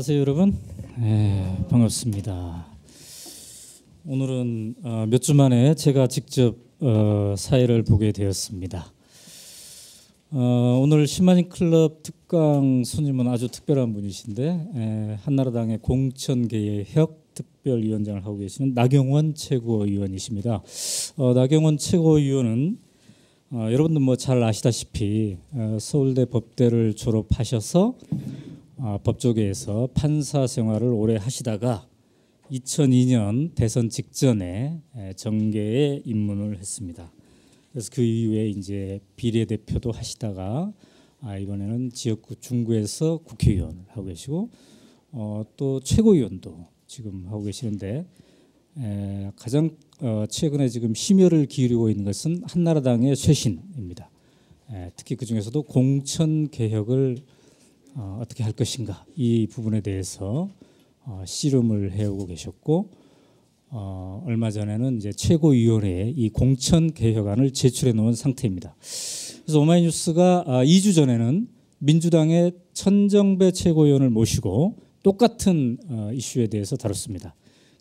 안녕하세요 여러분. 반갑습니다. 오늘은 몇 주 만에 제가 직접 사회를 보게 되었습니다. 오늘 신만인 클럽 특강 손님은 아주 특별한 분이신데 한나라당의 공천개혁 특별위원장을 하고 계시는 나경원 최고위원이십니다. 나경원 최고위원은 여러분들 뭐 잘 아시다시피 서울대 법대를 졸업하셔서 법조계에서 판사 생활을 오래 하시다가 2002년 대선 직전에 정계에 입문을 했습니다. 그래서 그 이후에 이제 비례대표도 하시다가 이번에는 지역구 중구에서 국회의원을 하고 계시고 또 최고위원도 지금 하고 계시는데 가장 최근에 지금 심혈을 기울이고 있는 것은 한나라당의 쇄신입니다. 특히 그 중에서도 공천 개혁을 어떻게 할 것인가 이 부분에 대해서 씨름을 해오고 계셨고 얼마 전에는 이제 최고위원회에 이 공천 개혁안을 제출해 놓은 상태입니다. 그래서 오마이뉴스가 2주 전에는 민주당의 천정배 최고위원을 모시고 똑같은 이슈에 대해서 다뤘습니다.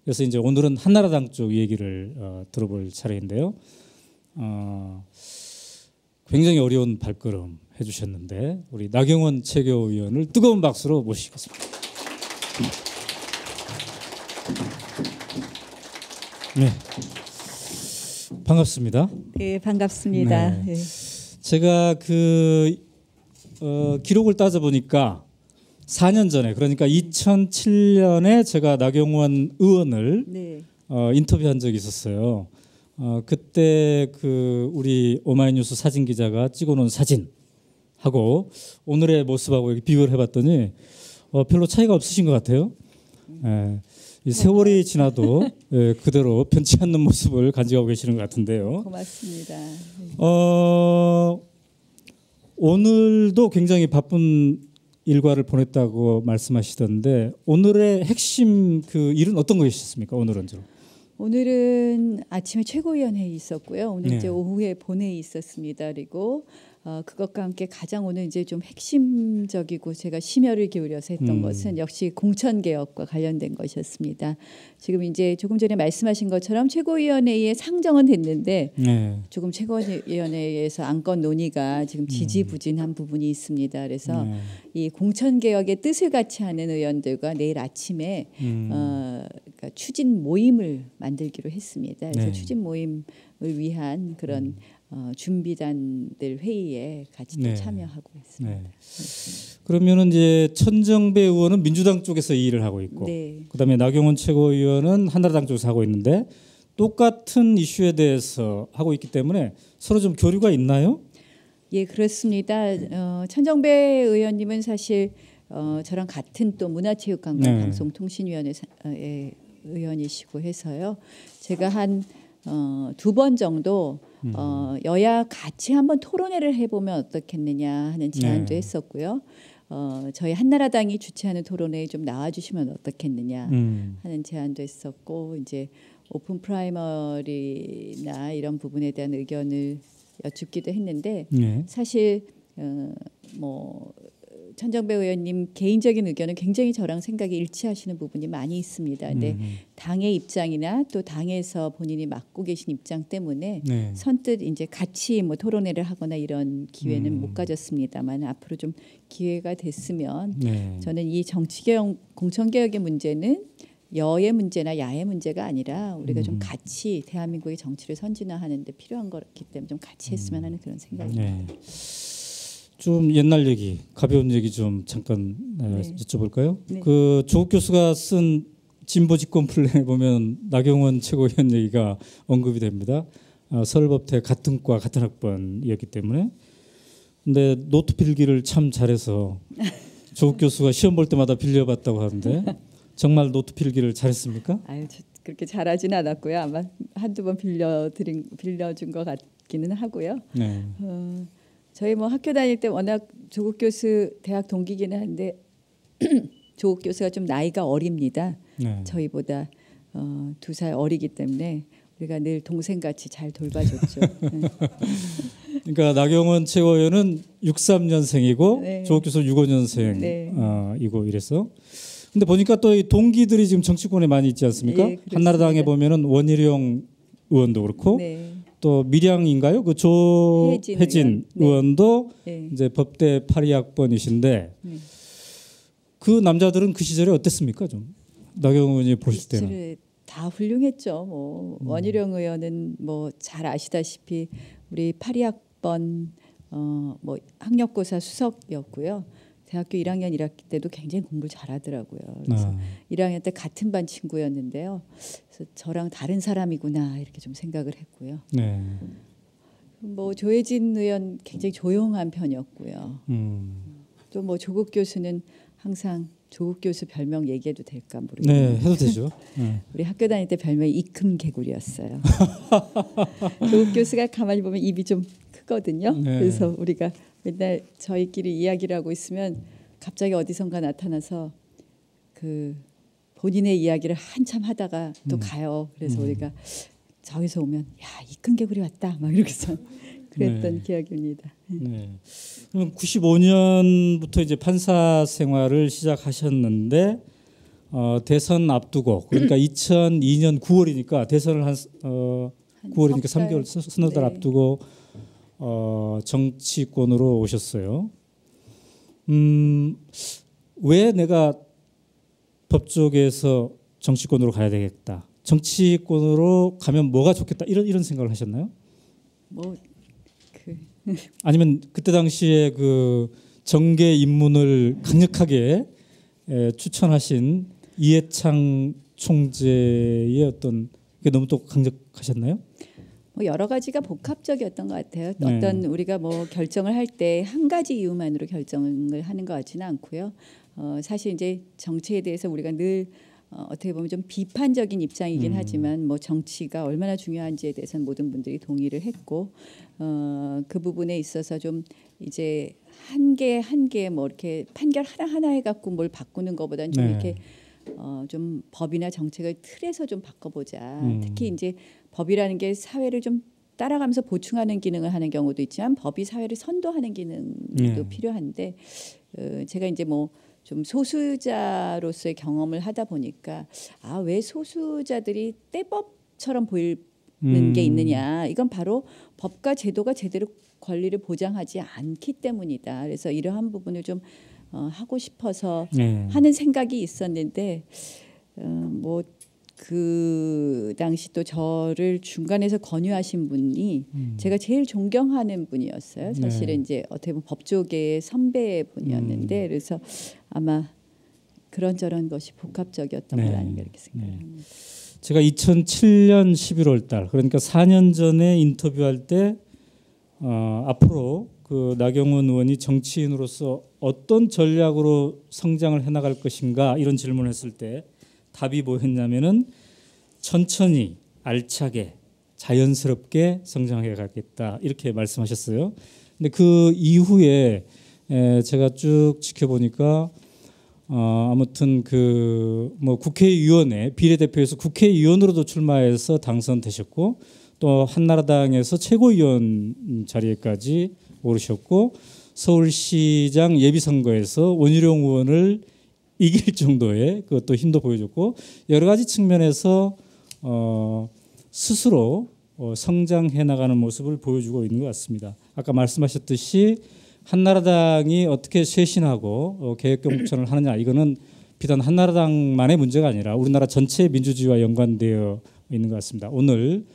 그래서 이제 오늘은 한나라당 쪽 얘기를 들어볼 차례인데요. 굉장히 어려운 발걸음 해주셨는데 우리 나경원 최고위원을 뜨거운 박수로 모시겠습니다. 네, 반갑습니다. 네, 반갑습니다. 네. 제가 기록을 따져보니까 4년 전에 그러니까 2007년에 제가 나경원 의원을 인터뷰한 적이 있었어요. 그때 우리 오마이뉴스 사진 기자가 찍어놓은 사진하고 오늘의 모습하고 비교를 해봤더니 별로 차이가 없으신 것 같아요. 이 세월이 지나도 그대로 변치 않는 모습을 간직하고 계시는 것 같은데요. 고맙습니다. 오늘도 굉장히 바쁜 일과를 보냈다고 말씀하시던데 오늘의 핵심 일은 어떤 것이셨습니까? 오늘은 아침에 최고위원회에 있었고요. 오늘 이제 오후에 본회의 있었습니다. 그리고 그것과 함께 가장 오늘 이제 좀 핵심적이고 제가 심혈을 기울여서 했던 것은 역시 공천 개혁과 관련된 것이었습니다. 지금 이제 조금 전에 말씀하신 것처럼 최고위원회에 상정은 됐는데 조금 최고위원회에서 안건 논의가 지금 지지부진한 부분이 있습니다. 그래서 이 공천 개혁의 뜻을 같이 하는 의원들과 내일 아침에 그러니까 추진 모임을 만들기로 했습니다. 그래서 추진 모임을 위한 그런 준비단들 회의에 같이 또 참여하고 있습니다. 그러면은 이제 천정배 의원은 민주당 쪽에서 이 일을 하고 있고, 그다음에 나경원 최고위원은 한나라당 쪽에서 하고 있는데 똑같은 이슈에 대해서 하고 있기 때문에 서로 좀 교류가 있나요? 예, 그렇습니다. 천정배 의원님은 사실 저랑 같은 또 문화체육관광방송통신위원회 의원이시고 해서요. 제가 한 2번 정도 여야 같이 한번 토론회를 해보면 어떻겠느냐 하는 제안도 했었고요. 저희 한나라당이 주최하는 토론회에 좀 나와주시면 어떻겠느냐 하는 제안도 했었고 이제 오픈 프라이머리나 이런 부분에 대한 의견을 여쭙기도 했는데 사실 뭐 천정배 의원님 개인적인 의견은 굉장히 저랑 생각이 일치하시는 부분이 많이 있습니다. 근데 당의 입장이나 또 당에서 본인이 맡고 계신 입장 때문에 선뜻 이제 같이 뭐 토론회를 하거나 이런 기회는 못 가졌습니다만 앞으로 좀 기회가 됐으면 저는 이 정치개혁, 공천개혁의 문제는 여의 문제나 야의 문제가 아니라 우리가 좀 같이 대한민국의 정치를 선진화하는 데 필요한 거기 때문에 좀 같이 했으면 하는 그런 생각입니다. 좀 옛날 얘기, 가벼운 얘기 좀 잠깐 여쭤볼까요? 조국 교수가 쓴 진보 집권 플랜에 보면 나경원 최고위원 얘기가 언급이 됩니다. 서울법대 같은 과 같은 학번이었기 때문에. 근데 노트 필기를 참 잘해서 조국 교수가 시험 볼 때마다 빌려봤다고 하는데 정말 노트 필기를 잘했습니까? 아유, 그렇게 잘하진 않았고요. 아마 한두 번 빌려준 것 같기는 하고요. 저희 뭐 학교 다닐 때 워낙 조국 교수 대학 동기기는 한데 조국 교수가 좀 나이가 어립니다. 저희보다 2살 어리기 때문에 우리가 늘 동생같이 잘 돌봐줬죠. 그러니까 나경원 최고위원은 63년생이고 조국 교수 65년생이고 이래서 근데 보니까 또 이 동기들이 지금 정치권에 많이 있지 않습니까? 예, 한나라당에 보면은 원희룡 의원도 그렇고 네. 또 밀양인가요? 그 조혜진 네. 의원도 네. 이제 법대 82학번이신데 그 남자들은 그 시절에 어땠습니까? 좀 나경원 의원이 보실 때는 다 훌륭했죠. 뭐 원희룡 의원은 뭐 잘 아시다시피 우리 82학번 뭐 학력고사 수석이었고요. 대학교 1학년 1학기 때도 굉장히 공부를 잘하더라고요. 그래서 1학년 때 같은 반 친구였는데요. 그래서 저랑 다른 사람이구나 이렇게 좀 생각을 했고요. 네. 뭐 조혜진 의원 굉장히 조용한 편이었고요. 또 뭐 조국 교수는 항상 조국 교수 별명 얘기해도 될까 모르겠네요. 네, 해도 되죠. 네. 우리 학교 다닐 때 별명이 이큼개구리였어요. 조국 교수가 가만히 보면 입이 좀 크거든요. 네. 그래서 우리가 맨날 저희끼리 이야기를 하고 있으면 갑자기 어디선가 나타나서 그 본인의 이야기를 한참 하다가 또 가요. 그래서 우리가 저기서 오면 야, 이 큰 개구리 왔다 막 이러고서 그랬던 네. 기억입니다. 네. 그럼 95년부터 이제 판사 생활을 시작하셨는데 대선 앞두고 그러니까 2002년 9월이니까 대선을 한 9월이니까 3개월 서너 달 네. 앞두고 정치권으로 오셨어요. 왜 내가 법조계에서 정치권으로 가야 되겠다. 정치권으로 가면 뭐가 좋겠다. 이런 생각을 하셨나요? 뭐 아니면 그때 당시에 그 정계 입문을 강력하게 추천하신 이해창 총재의 어떤 게 너무 또 강력하셨나요? 뭐 여러 가지가 복합적이었던 것 같아요. 네. 어떤 우리가 뭐 결정을 할 때 한 가지 이유만으로 결정을 하는 것 같지는 않고요. 사실 이제 정치에 대해서 우리가 늘 어떻게 보면 좀 비판적인 입장이긴 하지만 뭐 정치가 얼마나 중요한지에 대해서는 모든 분들이 동의를 했고 그 부분에 있어서 좀 이제 한 개 뭐 이렇게 판결 하나 해갖고 뭘 바꾸는 것보다는 좀 네. 이렇게 좀 법이나 정책을 틀에서 좀 바꿔보자. 특히 이제 법이라는 게 사회를 좀 따라가면서 보충하는 기능을 하는 경우도 있지만 법이 사회를 선도하는 기능도 필요한데 제가 이제 뭐 좀 소수자로서의 경험을 하다 보니까 왜 소수자들이 떼법처럼 보이는 게 있느냐. 이건 바로 법과 제도가 제대로 권리를 보장하지 않기 때문이다. 그래서 이러한 부분을 좀 하고 싶어서 하는 생각이 있었는데 뭐 그 당시 또 저를 중간에서 권유하신 분이 제가 제일 존경하는 분이었어요. 사실은 이제 어떻게 보면 법조계의 선배분이었는데 그래서 아마 그런저런 것이 복합적이었던 걸 아닌가 이렇게 생각합니다. 제가 2007년 11월 달 그러니까 4년 전에 인터뷰할 때 앞으로 그 나경원 의원이 정치인으로서 어떤 전략으로 성장을 해나갈 것인가 이런 질문을 했을 때 답이 뭐였냐면은 천천히 알차게 자연스럽게 성장해 가겠다 이렇게 말씀하셨어요. 근데 그 이후에 제가 쭉 지켜보니까 아무튼 그 뭐 국회의원에 비례대표에서 국회의원으로도 출마해서 당선되셨고 또 한나라당에서 최고위원 자리에까지 오르셨고 서울시장 예비선거에서 원희룡 의원을 이길 정도의 그것도 힘도 보여줬고 여러 가지 측면에서 스스로 성장해 나가는 모습을 보여주고 있는 것 같습니다. 아까 말씀하셨듯이 한나라당이 어떻게 쇄신하고 개혁공천을 하느냐 이거는 비단 한나라당만의 문제가 아니라 우리나라 전체 민주주의와 연관되어 있는 것 같습니다. 오늘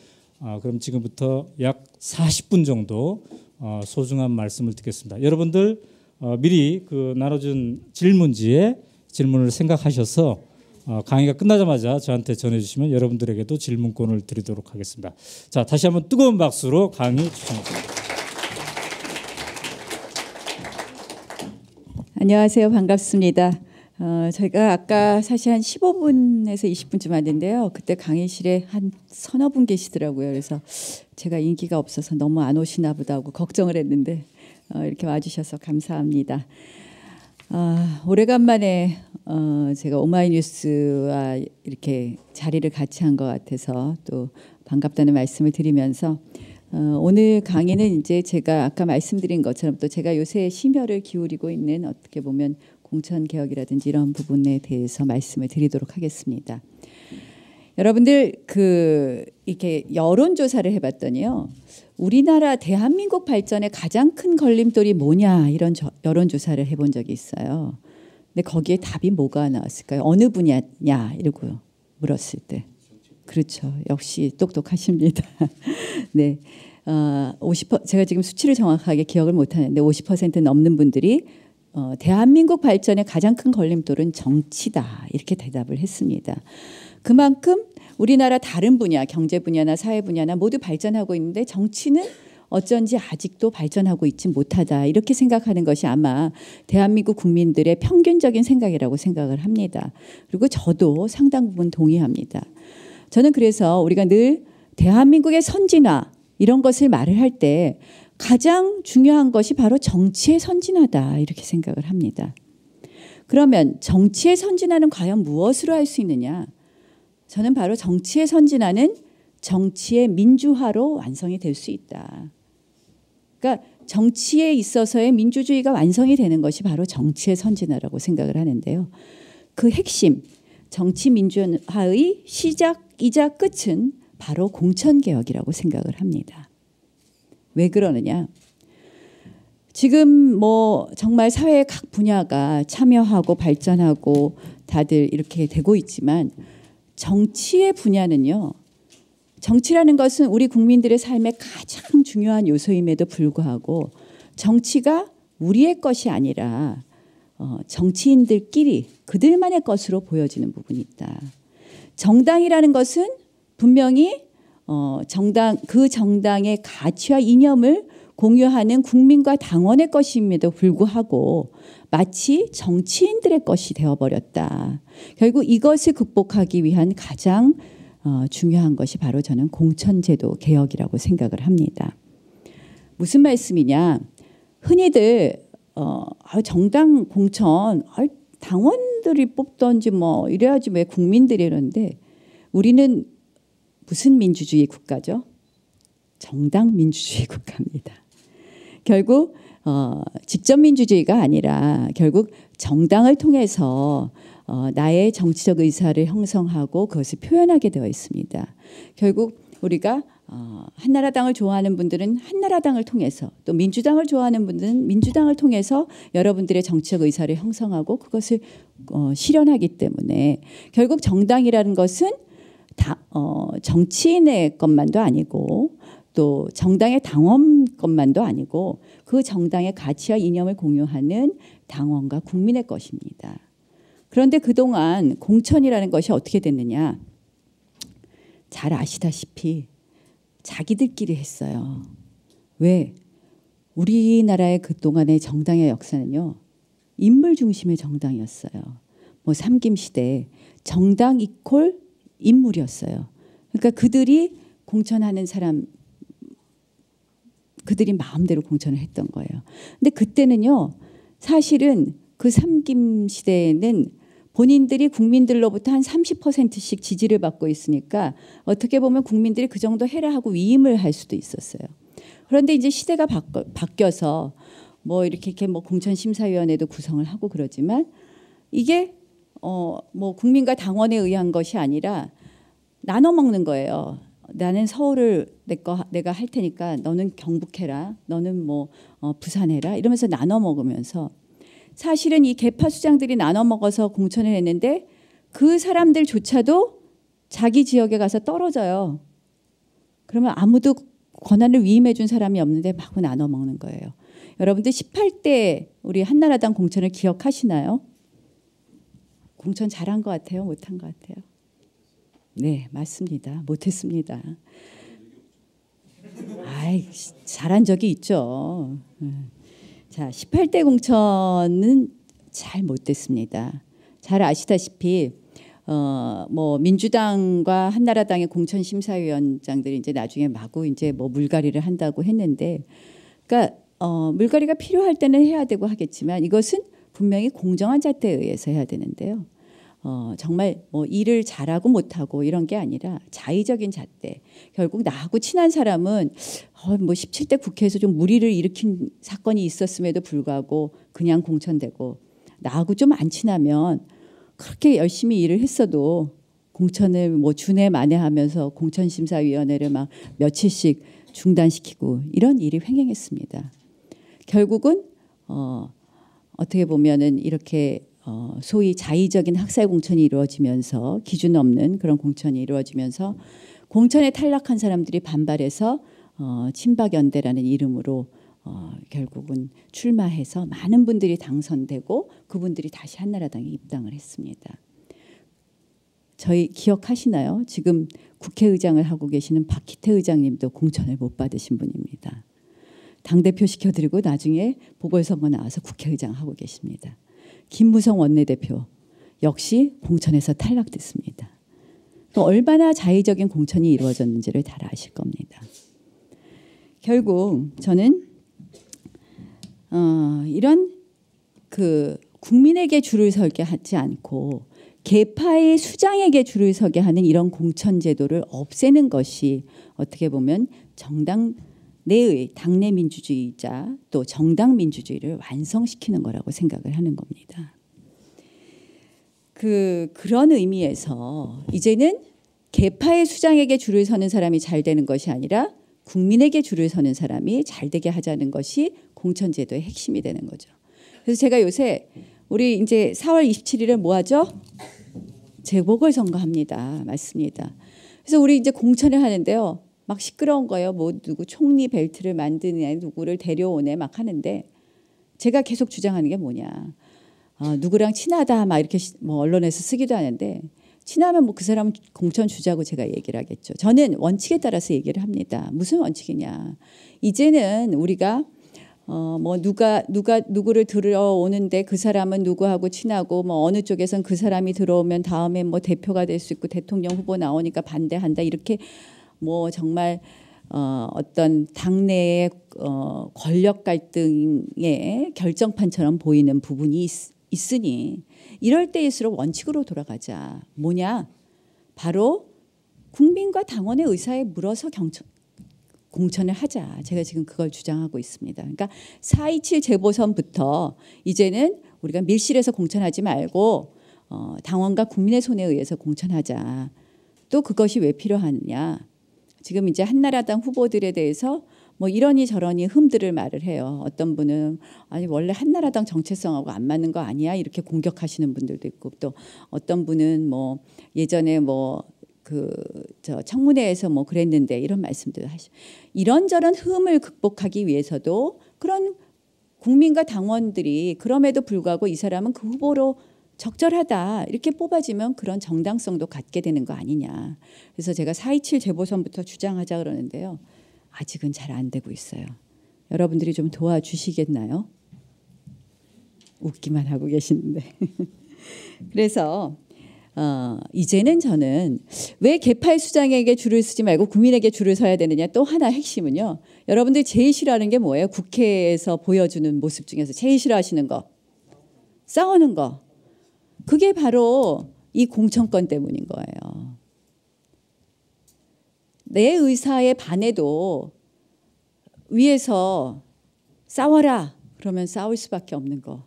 그럼 지금부터 약 40분 정도 소중한 말씀을 듣겠습니다. 여러분들 미리 그 나눠준 질문지에 질문을 생각하셔서 강의가 끝나자마자 저한테 전해주시면 여러분들에게도 질문권을 드리도록 하겠습니다. 자, 다시 한번 뜨거운 박수로 강의 추천합니다. 안녕하세요. 반갑습니다. 저희가 아까 사실 한 15분에서 20분쯤 왔는데요. 그때 강의실에 한 서너 분 계시더라고요. 그래서 제가 인기가 없어서 너무 안 오시나 보다 하고 걱정을 했는데 이렇게 와주셔서 감사합니다. 오래간만에 제가 오마이뉴스와 이렇게 자리를 같이 한 것 같아서 또 반갑다는 말씀을 드리면서 오늘 강의는 이제 제가 아까 말씀드린 것처럼 또 제가 요새 심혈을 기울이고 있는 어떻게 보면 공천 개혁이라든지 이런 부분에 대해서 말씀을 드리도록 하겠습니다. 여러분들 이렇게 여론조사를 해봤더니요, 우리나라 대한민국 발전의 가장 큰 걸림돌이 뭐냐 이런 여론조사를 해본 적이 있어요. 근데 거기에 답이 뭐가 나왔을까요? 어느 분야냐 이러고 물었을 때. 그렇죠. 역시 똑똑하십니다. 네, 제가 지금 수치를 정확하게 기억을 못하는데 50% 넘는 분들이 대한민국 발전의 가장 큰 걸림돌은 정치다 이렇게 대답을 했습니다. 그만큼 우리나라 다른 분야, 경제 분야나 사회 분야나 모두 발전하고 있는데 정치는 어쩐지 아직도 발전하고 있지 못하다 이렇게 생각하는 것이 아마 대한민국 국민들의 평균적인 생각이라고 생각을 합니다. 그리고 저도 상당 부분 동의합니다. 저는 그래서 우리가 늘 대한민국의 선진화 이런 것을 말을 할 때 가장 중요한 것이 바로 정치의 선진화다 이렇게 생각을 합니다. 그러면 정치의 선진화는 과연 무엇으로 할 수 있느냐? 저는 바로 정치의 선진화는 정치의 민주화로 완성이 될 수 있다. 그러니까 정치에 있어서의 민주주의가 완성이 되는 것이 바로 정치의 선진화라고 생각을 하는데요. 그 핵심, 정치 민주화의 시작이자 끝은 바로 공천개혁이라고 생각을 합니다. 왜 그러느냐? 지금 뭐 정말 사회의 각 분야가 참여하고 발전하고 다들 이렇게 되고 있지만 정치의 분야는요. 정치라는 것은 우리 국민들의 삶의 가장 중요한 요소임에도 불구하고 정치가 우리의 것이 아니라 정치인들끼리 그들만의 것으로 보여지는 부분이 있다. 정당이라는 것은 분명히 그 정당의 가치와 이념을 공유하는 국민과 당원의 것임에도 불구하고 마치 정치인들의 것이 되어버렸다. 결국 이것을 극복하기 위한 가장 중요한 것이 바로 저는 공천제도 개혁이라고 생각을 합니다. 무슨 말씀이냐? 흔히들 정당 공천 당원들이 뽑던지 뭐 이래야지 왜 국민들이 이러는데 우리는 무슨 민주주의 국가죠? 정당 민주주의 국가입니다. 결국 직접 민주주의가 아니라 결국 정당을 통해서 나의 정치적 의사를 형성하고 그것을 표현하게 되어 있습니다. 결국 우리가 한나라당을 좋아하는 분들은 한나라당을 통해서 또 민주당을 좋아하는 분들은 민주당을 통해서 여러분들의 정치적 의사를 형성하고 그것을 실현하기 때문에 결국 정당이라는 것은 정치인의 것만도 아니고 또 정당의 당원 것만도 아니고 그 정당의 가치와 이념을 공유하는 당원과 국민의 것입니다. 그런데 그동안 공천이라는 것이 어떻게 됐느냐? 잘 아시다시피 자기들끼리 했어요. 왜? 우리나라의 그동안의 정당의 역사는요. 인물 중심의 정당이었어요. 뭐 삼김시대 정당 이퀄 인물이었어요. 그러니까 그들이 공천하는 사람 그들이 마음대로 공천을 했던 거예요. 근데 그때는요. 사실은 그 삼김시대에는 본인들이 국민들로부터 한 30%씩 지지를 받고 있으니까 어떻게 보면 국민들이 그 정도 해라 하고 위임을 할 수도 있었어요. 그런데 이제 시대가 바뀌어서 뭐 이렇게 뭐 공천심사위원회도 구성을 하고 그러지만 이게 뭐 국민과 당원에 의한 것이 아니라 나눠 먹는 거예요. 나는 서울을 내가 할 테니까 너는 경북해라. 너는 뭐 부산해라. 이러면서 나눠 먹으면서 사실은 이 계파 수장들이 나눠 먹어서 공천을 했는데 그 사람들조차도 자기 지역에 가서 떨어져요. 그러면 아무도 권한을 위임해 준 사람이 없는데 막 나눠 먹는 거예요. 여러분들 18대 우리 한나라당 공천을 기억하시나요? 공천 잘한 것 같아요? 못한 것 같아요? 네, 맞습니다. 못했습니다. 아이, 잘한 적이 있죠. 자, 18대 공천은 잘 못됐습니다. 잘 아시다시피 뭐 민주당과 한나라당의 공천심사위원장들이 이제 나중에 마구 이제 뭐 물갈이를 한다고 했는데, 그러니까 물갈이가 필요할 때는 해야 되고 하겠지만 이것은 분명히 공정한 잣대에 의해서 해야 되는데요. 정말 뭐 일을 잘하고 못하고 이런 게 아니라 자의적인 잣대. 결국 나하고 친한 사람은 뭐 17대 국회에서 좀 무리를 일으킨 사건이 있었음에도 불구하고 그냥 공천되고 나하고 좀 안 친하면 그렇게 열심히 일을 했어도 공천을 뭐 주내 만회하면서 공천심사위원회를 막 며칠씩 중단시키고 이런 일이 횡행했습니다. 결국은 어떻게 보면은 이렇게 소위 자의적인 학살 공천이 이루어지면서 기준 없는 그런 공천이 이루어지면서 공천에 탈락한 사람들이 반발해서 친박연대라는 이름으로 결국은 출마해서 많은 분들이 당선되고 그분들이 다시 한나라당에 입당을 했습니다. 저희 기억하시나요? 지금 국회의장을 하고 계시는 박희태 의장님도 공천을 못 받으신 분입니다. 당대표 시켜드리고 나중에 보궐선거 나와서 국회의장 하고 계십니다. 김무성 원내대표 역시 공천에서 탈락됐습니다. 또 얼마나 자의적인 공천이 이루어졌는지를 잘 아실 겁니다. 결국 저는 이런 그 국민에게 줄을 서게 하지 않고 계파의 수장에게 줄을 서게 하는 이런 공천 제도를 없애는 것이 어떻게 보면 정당 내의 당내 민주주의자 또 정당 민주주의를 완성시키는 거라고 생각을 하는 겁니다. 그런 의미에서 이제는 계파의 수장에게 줄을 서는 사람이 잘 되는 것이 아니라 국민에게 줄을 서는 사람이 잘 되게 하자는 것이 공천 제도의 핵심이 되는 거죠. 그래서 제가 요새 우리 이제 4월 27일에 뭐 하죠? 재보궐선거 합니다. 맞습니다. 그래서 우리 이제 공천을 하는데요. 막 시끄러운 거예요. 뭐 누구 총리 벨트를 만드네, 누구를 데려오네 막 하는데 제가 계속 주장하는 게 뭐냐? 누구랑 친하다 막 이렇게 뭐 언론에서 쓰기도 하는데 친하면 뭐 그 사람은 공천 주자고 제가 얘기를 하겠죠. 저는 원칙에 따라서 얘기를 합니다. 무슨 원칙이냐? 이제는 우리가 뭐 누구를 들어오는데 그 사람은 누구하고 친하고 뭐 어느 쪽에선 그 사람이 들어오면 다음에 뭐 대표가 될 수 있고 대통령 후보 나오니까 반대한다 이렇게 뭐 정말 어떤 당내의 권력 갈등의 결정판처럼 보이는 부분이 있으니 이럴 때일수록 원칙으로 돌아가자. 뭐냐? 바로 국민과 당원의 의사에 물어서 공천을 하자. 제가 지금 그걸 주장하고 있습니다. 그러니까 4.27 재보선부터 이제는 우리가 밀실에서 공천하지 말고 당원과 국민의 손에 의해서 공천하자. 또 그것이 왜 필요하느냐? 지금 이제 한나라당 후보들에 대해서 뭐 이러니 저러니 흠들을 말을 해요. 어떤 분은 아니 원래 한나라당 정체성하고 안 맞는 거 아니야? 이렇게 공격하시는 분들도 있고 또 어떤 분은 뭐 예전에 뭐 저 청문회에서 뭐 그랬는데 이런 말씀들을 하시고 이런저런 흠을 극복하기 위해서도 그런 국민과 당원들이 그럼에도 불구하고 이 사람은 그 후보로 적절하다 이렇게 뽑아지면 그런 정당성도 갖게 되는 거 아니냐. 그래서 제가 4.27 재보선부터 주장하자 그러는데요. 아직은 잘 안 되고 있어요. 여러분들이 좀 도와주시겠나요? 웃기만 하고 계시는데. 그래서 이제는 저는 왜 계파의 수장에게 줄을 서지 말고 국민에게 줄을 서야 되느냐. 또 하나 핵심은요. 여러분들이 제일 싫어하는 게 뭐예요? 국회에서 보여주는 모습 중에서 제일 싫어하시는 거. 싸우는 거. 그게 바로 이 공천권 때문인 거예요. 내 의사에 반해도 위에서 싸워라 그러면 싸울 수밖에 없는 거.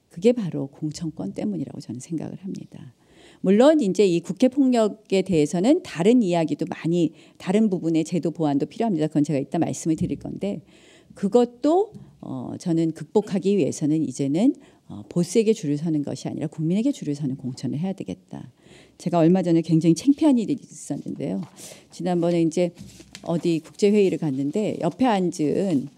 그게 바로 공천권 때문이라고 저는 생각을 합니다. 물론 이제 이 국회 폭력에 대해서는 다른 이야기도 많이 다른 부분의 제도 보완도 필요합니다. 그건 제가 이따 말씀을 드릴 건데 그것도 저는 극복하기 위해서는 이제는 보스에게 줄을 서는 것이 아니라 국민에게 줄을 서는 공천을 해야 되겠다. 제가 얼마 전에 굉장히 창피한 일이 있었는데요. 지난번에 이제 어디 국제회의를 갔는데 옆에 앉은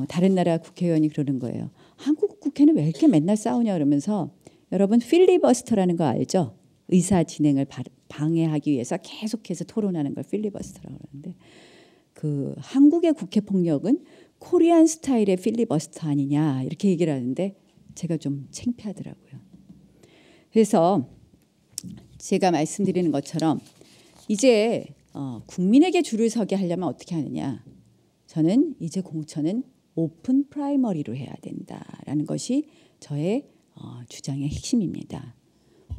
다른 나라 국회의원이 그러는 거예요. 한국 국회는 왜 이렇게 맨날 싸우냐 그러면서 여러분 필리버스터라는 거 알죠? 의사 진행을 방해하기 위해서 계속해서 토론하는 걸 필리버스터라고 그러는데 그 한국의 국회 폭력은 코리안 스타일의 필리버스터 아니냐 이렇게 얘기를 하는데 제가 좀 창피하더라고요. 그래서 제가 말씀드리는 것처럼 이제 국민에게 줄을 서게 하려면 어떻게 하느냐. 저는 이제 공천은 오픈 프라이머리로 해야 된다라는 것이 저의 주장의 핵심입니다.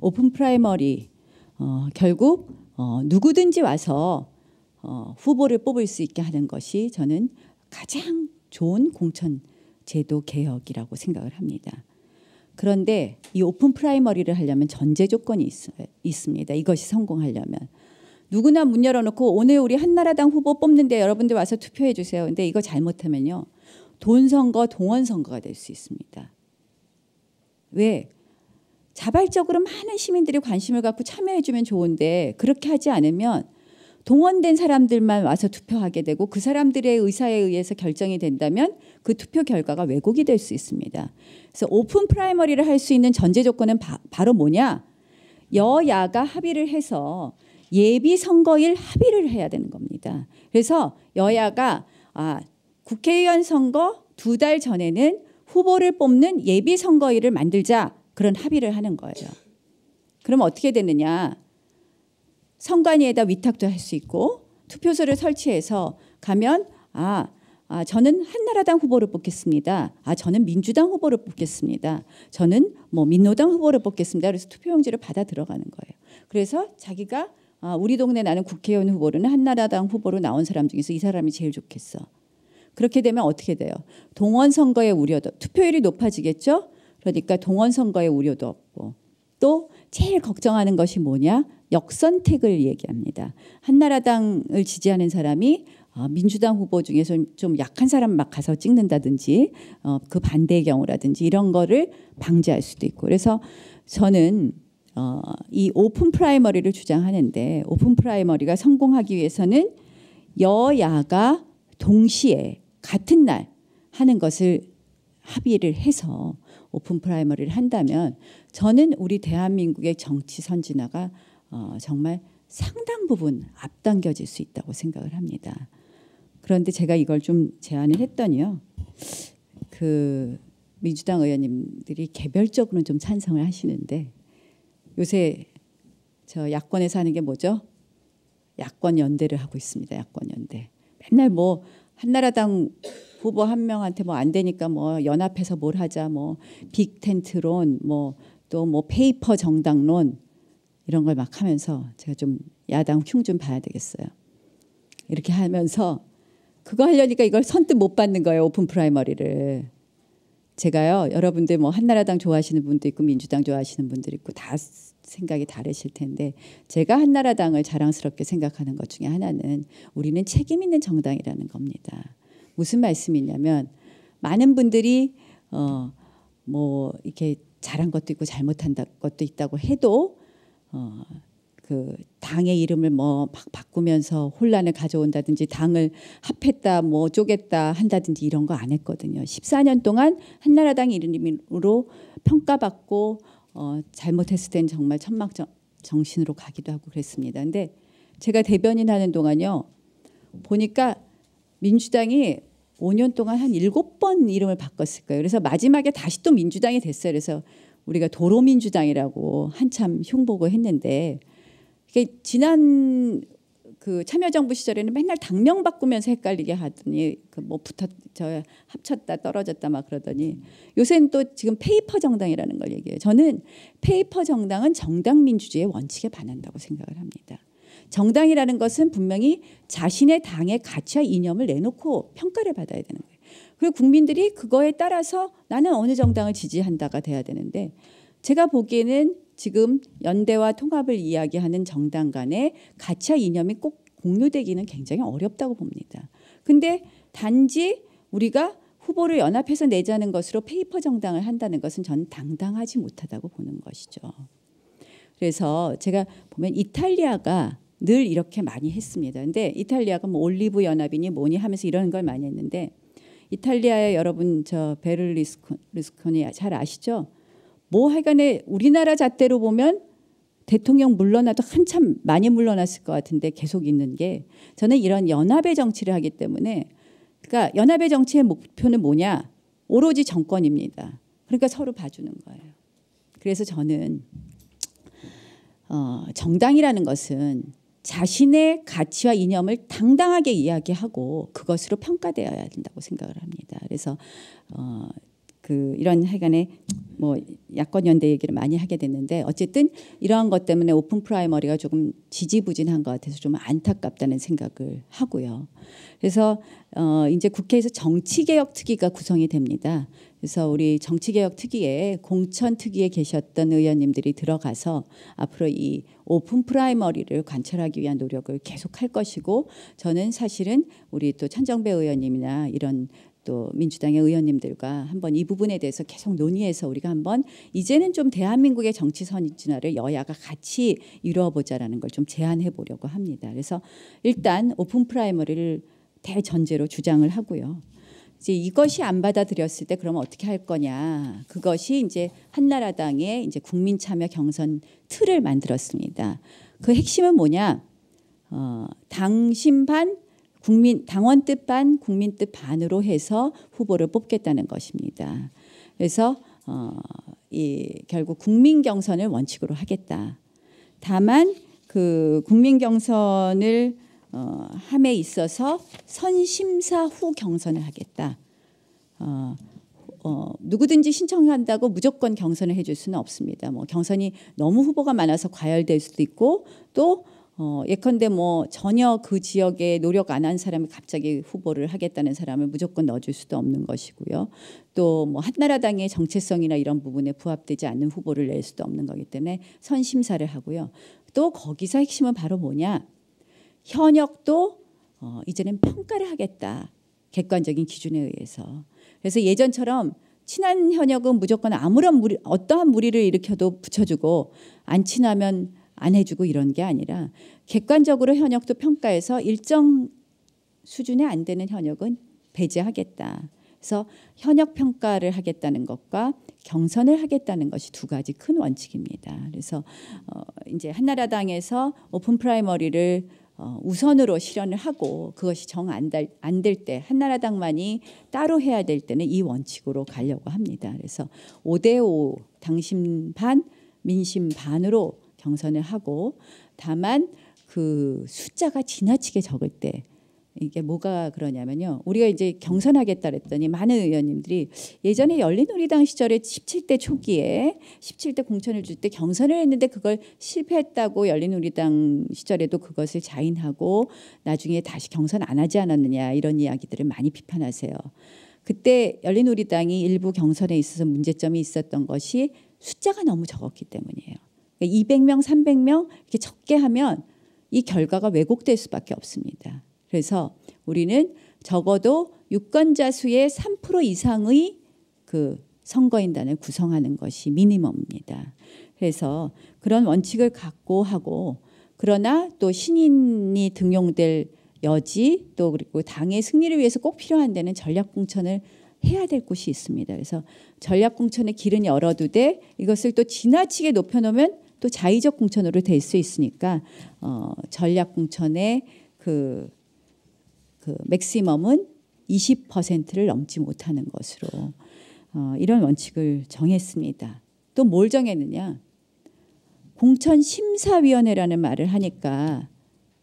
오픈 프라이머리 결국 누구든지 와서 후보를 뽑을 수 있게 하는 것이 저는 가장 좋은 공천 제도 개혁이라고 생각을 합니다. 그런데 이 오픈 프라이머리를 하려면 전제 조건이 있습니다. 이것이 성공하려면. 누구나 문 열어놓고 오늘 우리 한나라당 후보 뽑는데 여러분들 와서 투표해 주세요. 근데 이거 잘못하면요. 돈 선거, 동원 선거가 될 수 있습니다. 왜? 자발적으로 많은 시민들이 관심을 갖고 참여해 주면 좋은데 그렇게 하지 않으면 동원된 사람들만 와서 투표하게 되고 그 사람들의 의사에 의해서 결정이 된다면 그 투표 결과가 왜곡이 될 수 있습니다. 그래서 오픈 프라이머리를 할 수 있는 전제 조건은 바로 뭐냐? 여야가 합의를 해서 예비 선거일 합의를 해야 되는 겁니다. 그래서 여야가 국회의원 선거 2달 전에는 후보를 뽑는 예비 선거일을 만들자 그런 합의를 하는 거예요. 그럼 어떻게 되느냐? 선관위에다 위탁도 할 수 있고 투표소를 설치해서 가면 저는 한나라당 후보를 뽑겠습니다. 저는 민주당 후보를 뽑겠습니다. 저는 뭐 민노당 후보를 뽑겠습니다. 그래서 투표용지를 받아 들어가는 거예요. 그래서 자기가 우리 동네 나는 국회의원 후보로는 한나라당 후보로 나온 사람 중에서 이 사람이 제일 좋겠어. 그렇게 되면 어떻게 돼요? 동원 선거의 우려도 투표율이 높아지겠죠? 그러니까 동원 선거의 우려도 없고 또 제일 걱정하는 것이 뭐냐? 역선택을 얘기합니다. 한나라당을 지지하는 사람이 민주당 후보 중에서 좀 약한 사람 막 가서 찍는다든지 그 반대의 경우라든지 이런 거를 방지할 수도 있고 그래서 저는 이 오픈 프라이머리를 주장하는데 오픈 프라이머리가 성공하기 위해서는 여야가 동시에 같은 날 하는 것을 합의를 해서 오픈 프라이머리를 한다면 저는 우리 대한민국의 정치 선진화가 정말 상당 부분 앞당겨질 수 있다고 생각을 합니다. 그런데 제가 이걸 좀 제안을 했더니요. 그 민주당 의원님들이 개별적으로는 좀 찬성을 하시는데 요새 저 야권에서 하는 게 뭐죠? 야권 연대를 하고 있습니다. 야권 연대. 맨날 뭐 한나라당 후보 한 명한테 뭐 안 되니까 뭐 연합해서 뭘 하자 뭐 빅텐트론 뭐 또 뭐 페이퍼 정당론 이런 걸 막 하면서 제가 좀 야당 흉 좀 봐야 되겠어요. 이렇게 하면서 그거 하려니까 이걸 선뜻 못 받는 거예요. 오픈 프라이머리를. 제가요. 여러분들 뭐 한나라당 좋아하시는 분도 있고 민주당 좋아하시는 분들 있고 다 생각이 다르실 텐데 제가 한나라당을 자랑스럽게 생각하는 것 중에 하나는 우리는 책임 있는 정당이라는 겁니다. 무슨 말씀이냐면 많은 분들이 뭐 이렇게 잘한 것도 있고 잘못한 것도 있다고 해도 그 당의 이름을 뭐 막 바꾸면서 혼란을 가져온다든지 당을 합했다 뭐 쪼갰다 한다든지 이런 거 안 했거든요. 14년 동안 한나라당 이름으로 평가받고 잘못했을 땐 정말 천막정신으로 가기도 하고 그랬습니다. 근데 제가 대변인 하는 동안요. 보니까 민주당이 5년 동안 한 7번 이름을 바꿨을 거예요. 그래서 마지막에 다시 또 민주당이 됐어요. 그래서 우리가 도로민주당이라고 한참 흉보고 했는데 지난 그 참여정부 시절에는 맨날 당명 바꾸면서 헷갈리게 하더니 그 뭐 합쳤다 떨어졌다 막 그러더니 요새는 또 지금 페이퍼 정당이라는 걸 얘기해요. 저는 페이퍼 정당은 정당 민주주의의 원칙에 반한다고 생각을 합니다. 정당이라는 것은 분명히 자신의 당의 가치와 이념을 내놓고 평가를 받아야 되는 거예요. 그리고 국민들이 그거에 따라서 나는 어느 정당을 지지한다가 돼야 되는데 제가 보기에는 지금 연대와 통합을 이야기하는 정당 간의 가치와 이념이 꼭 공유되기는 굉장히 어렵다고 봅니다. 근데 단지 우리가 후보를 연합해서 내자는 것으로 페이퍼 정당을 한다는 것은 저는 당당하지 못하다고 보는 것이죠. 그래서 제가 보면 이탈리아가 늘 이렇게 많이 했습니다. 근데 이탈리아가 뭐 올리브 연합이니 뭐니 하면서 이런 걸 많이 했는데 이탈리아에 여러분 저 베를루스코니 잘 아시죠? 뭐 하여간에 우리나라 잣대로 보면 대통령 물러나도 한참 많이 물러났을 것 같은데 계속 있는 게 저는 이런 연합의 정치를 하기 때문에 그러니까 연합의 정치의 목표는 뭐냐? 오로지 정권입니다. 그러니까 서로 봐주는 거예요. 그래서 저는 정당이라는 것은 자신의 가치와 이념을 당당하게 이야기하고 그것으로 평가되어야 된다고 생각을 합니다. 그래서 이런 하여간에 뭐 야권 연대 얘기를 많이 하게 됐는데 어쨌든 이러한 것 때문에 오픈 프라이머리가 조금 지지부진한 것 같아서 좀 안타깝다는 생각을 하고요. 그래서 이제 국회에서 정치개혁특위가 구성이 됩니다. 그래서 우리 정치개혁특위에 공천특위에 계셨던 의원님들이 들어가서 앞으로 이 오픈 프라이머리를 관철하기 위한 노력을 계속할 것이고 저는 사실은 우리 또 천정배 의원님이나 이런 또 민주당의 의원님들과 한번 이 부분에 대해서 계속 논의해서 우리가 한번 이제는 좀 대한민국의 정치 선진화를 여야가 같이 이루어보자라는 걸 좀 제안해 보려고 합니다. 그래서 일단 오픈 프라이머리를 대전제로 주장을 하고요. 이제 이것이 안 받아들였을 때 그러면 어떻게 할 거냐? 그것이 이제 한나라당의 이제 국민 참여 경선 틀을 만들었습니다. 그 핵심은 뭐냐? 당심 반 당원 뜻 반, 국민 뜻 반으로 해서 후보를 뽑겠다는 것입니다. 그래서 결국 국민 경선을 원칙으로 하겠다. 다만 그 국민 경선을 함에 있어서 선심사 후 경선을 하겠다. 누구든지 신청한다고 무조건 경선을 해줄 수는 없습니다. 뭐 경선이 너무 후보가 많아서 과열될 수도 있고 또 예컨대 뭐 전혀 그 지역에 노력 안 한 사람이 갑자기 후보를 하겠다는 사람을 무조건 넣어줄 수도 없는 것이고요. 또 뭐 한나라당의 정체성이나 이런 부분에 부합되지 않는 후보를 낼 수도 없는 거기 때문에 선심사를 하고요. 또 거기서 핵심은 바로 뭐냐? 현역도 이제는 평가를 하겠다. 객관적인 기준에 의해서. 그래서 예전처럼 친한 현역은 무조건 어떠한 무리를 일으켜도 붙여주고 안 친하면 안 해주고 이런 게 아니라 객관적으로 현역도 평가해서 일정 수준에 안 되는 현역은 배제하겠다. 그래서 현역 평가를 하겠다는 것과 경선을 하겠다는 것이 두 가지 큰 원칙입니다. 그래서 이제 한나라당에서 오픈 프라이머리를 우선으로 실현을 하고 그것이 정 안 될 때 한나라당만이 따로 해야 될 때는 이 원칙으로 가려고 합니다. 그래서 5대5 당심 반, 민심 반으로 경선을 하고 다만 그 숫자가 지나치게 적을 때 이게 뭐가 그러냐면요. 우리가 이제 경선하겠다 그랬더니 많은 의원님들이 예전에 열린우리당 시절에 17대 초기에 17대 공천을 줄 때 경선을 했는데 그걸 실패했다고 열린우리당 시절에도 그것을 자인하고 나중에 다시 경선 안 하지 않았느냐 이런 이야기들을 많이 비판하세요. 그때 열린우리당이 일부 경선에 있어서 문제점이 있었던 것이 숫자가 너무 적었기 때문이에요. 200명, 300명 이렇게 적게 하면 이 결과가 왜곡될 수밖에 없습니다. 그래서 우리는 적어도 유권자 수의 3% 이상의 그 선거인단을 구성하는 것이 미니멈입니다. 그래서 그런 원칙을 갖고 하고 그러나 또 신인이 등용될 여지 또 그리고 당의 승리를 위해서 꼭 필요한 데는 전략공천을 해야 될 곳이 있습니다. 그래서 전략공천의 길은 열어두되 이것을 또 지나치게 높여놓으면 또 자의적 공천으로 될 수 있으니까 전략공천의 그 맥시멈은 20%를 넘지 못하는 것으로 이런 원칙을 정했습니다. 또 뭘 정했느냐? 공천심사위원회라는 말을 하니까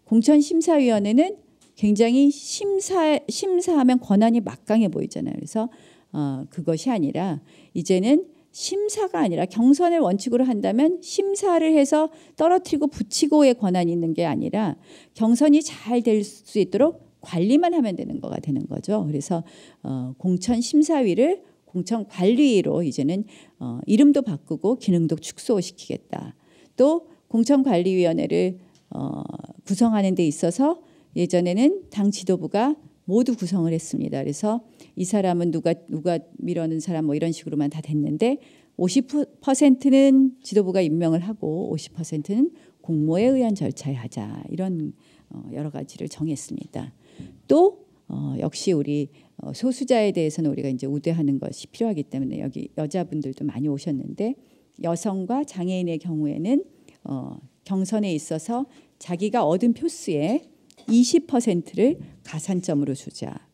공천심사위원회는 굉장히 심사하면 권한이 막강해 보이잖아요. 그래서 그것이 아니라 이제는 심사가 아니라 경선을 원칙으로 한다면 심사를 해서 떨어뜨리고 붙이고의 권한이 있는 게 아니라 경선이 잘 될 수 있도록 관리만 하면 되는 거가 되는 거죠. 그래서 공천심사위를 공천관리위로 이제는 이름도 바꾸고 기능도 축소시키겠다. 또 공천관리위원회를 구성하는 데 있어서 예전에는 당 지도부가 모두 구성을 했습니다. 그래서 이 사람은 누가 밀어넣은 사람 뭐 이런 식으로만 다 됐는데 50%는 지도부가 임명을 하고 50%는 공모에 의한 절차에 하자. 이런 여러 가지를 정했습니다. 또 역시 우리 소수자에 대해서는 우리가 이제 우대하는 것이 필요하기 때문에 여기 여자분들도 많이 오셨는데 여성과 장애인의 경우에는 경선에 있어서 자기가 얻은 표수의 20%를 가산점으로 주자.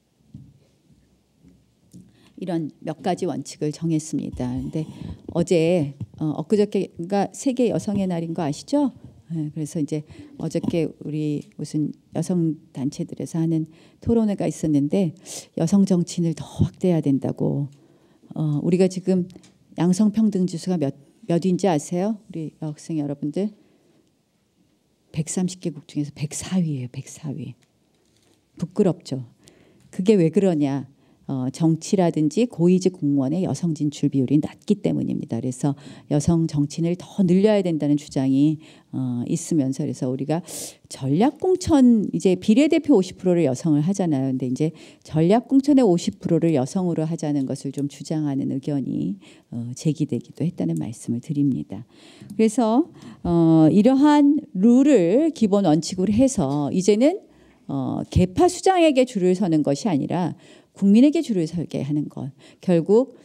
이런 몇 가지 원칙을 정했습니다. 그런데 어제 엊그저께가 세계 여성의 날인 거 아시죠? 네, 그래서 이제 어저께 우리 무슨 여성 단체들에서 하는 토론회가 있었는데 여성 정치인을 더 확대해야 된다고 우리가 지금 양성평등 지수가 몇인지 아세요? 우리 여학생 여러분들 130개국 중에서 104위예요. 104위. 부끄럽죠. 그게 왜 그러냐? 정치라든지 고위직 공무원의 여성 진출 비율이 낮기 때문입니다. 그래서 여성 정치인을 더 늘려야 된다는 주장이 있으면서 그래서 우리가 전략공천 이제 비례대표 50%를 여성을 하잖아요. 근데 이제 전략공천의 50%를 여성으로 하자는 것을 좀 주장하는 의견이 제기되기도 했다는 말씀을 드립니다. 그래서 이러한 룰을 기본 원칙으로 해서 이제는 계파 수장에게 줄을 서는 것이 아니라 국민에게 줄을 서게 하는 것. 결국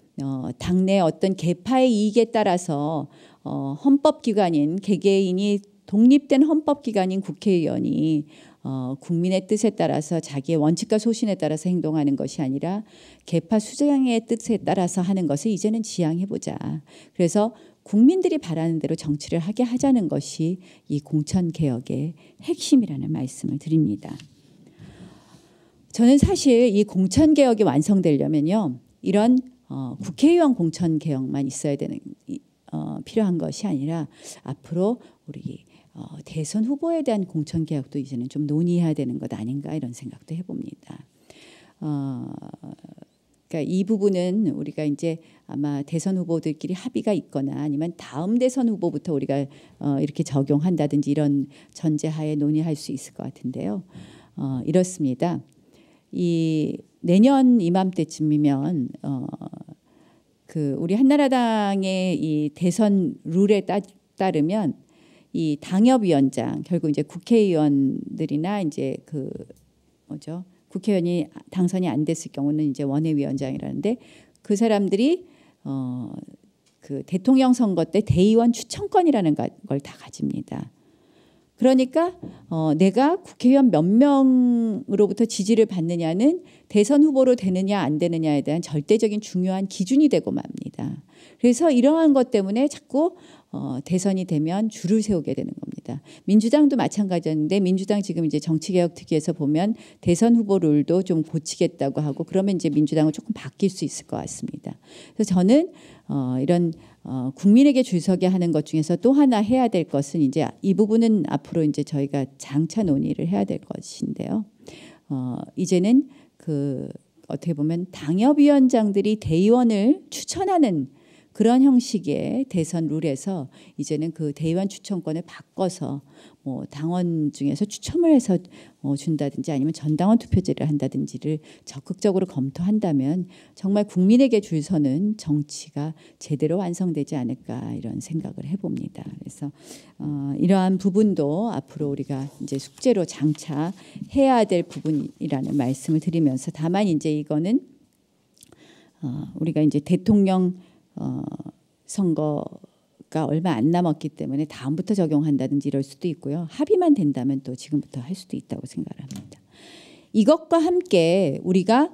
당내 어떤 계파의 이익에 따라서 헌법기관인 개개인이 독립된 헌법기관인 국회의원이 국민의 뜻에 따라서 자기의 원칙과 소신에 따라서 행동하는 것이 아니라 계파 수장의 뜻에 따라서 하는 것을 이제는 지향해보자. 그래서 국민들이 바라는 대로 정치를 하게 하자는 것이 이 공천개혁의 핵심이라는 말씀을 드립니다. 저는 사실 이 공천개혁이 완성되려면요. 이런 국회의원 공천개혁만 있어야 되는 필요한 것이 아니라 앞으로 우리 대선 후보에 대한 공천개혁도 이제는 좀 논의해야 되는 것 아닌가 이런 생각도 해봅니다. 그러니까 이 부분은 우리가 이제 아마 대선 후보들끼리 합의가 있거나 아니면 다음 대선 후보부터 우리가 이렇게 적용한다든지 이런 전제하에 논의할 수 있을 것 같은데요. 이렇습니다. 이 내년 이맘때쯤이면 그 우리 한나라당의 이 대선 룰에 따르면 이 당협위원장 결국 이제 국회의원들이나 이제 그 뭐죠 국회의원이 당선이 안 됐을 경우는 이제 원외위원장이라는데 그 사람들이 그 대통령 선거 때 대의원 추천권이라는 걸 다 가집니다. 그러니까 내가 국회의원 몇 명으로부터 지지를 받느냐는 대선 후보로 되느냐 안 되느냐에 대한 절대적인 중요한 기준이 되고 맙니다. 그래서 이러한 것 때문에 자꾸 대선이 되면 줄을 세우게 되는 겁니다. 민주당도 마찬가지였는데 민주당 지금 이제 정치개혁특위에서 보면 대선 후보 룰도 좀 고치겠다고 하고 그러면 이제 민주당은 조금 바뀔 수 있을 것 같습니다. 그래서 저는 이런 국민에게 줄 서게 하는 것 중에서 또 하나 해야 될 것은 이제 이 부분은 앞으로 이제 저희가 장차 논의를 해야 될 것인데요. 이제는 그 어떻게 보면 당협위원장들이 대의원을 추천하는 그런 형식의 대선 룰에서 이제는 그 대의원 추천권을 바꿔서 뭐 당원 중에서 추첨을 해서 준다든지 아니면 전당원 투표제를 한다든지를 적극적으로 검토한다면 정말 국민에게 줄 서는 정치가 제대로 완성되지 않을까 이런 생각을 해봅니다. 그래서 이러한 부분도 앞으로 우리가 이제 숙제로 장차 해야 될 부분이라는 말씀을 드리면서 다만 이제 이거는 우리가 이제 대통령 선거가 얼마 안 남았기 때문에 다음부터 적용한다든지 이럴 수도 있고요. 합의만 된다면 또 지금부터 할 수도 있다고 생각을 합니다. 이것과 함께 우리가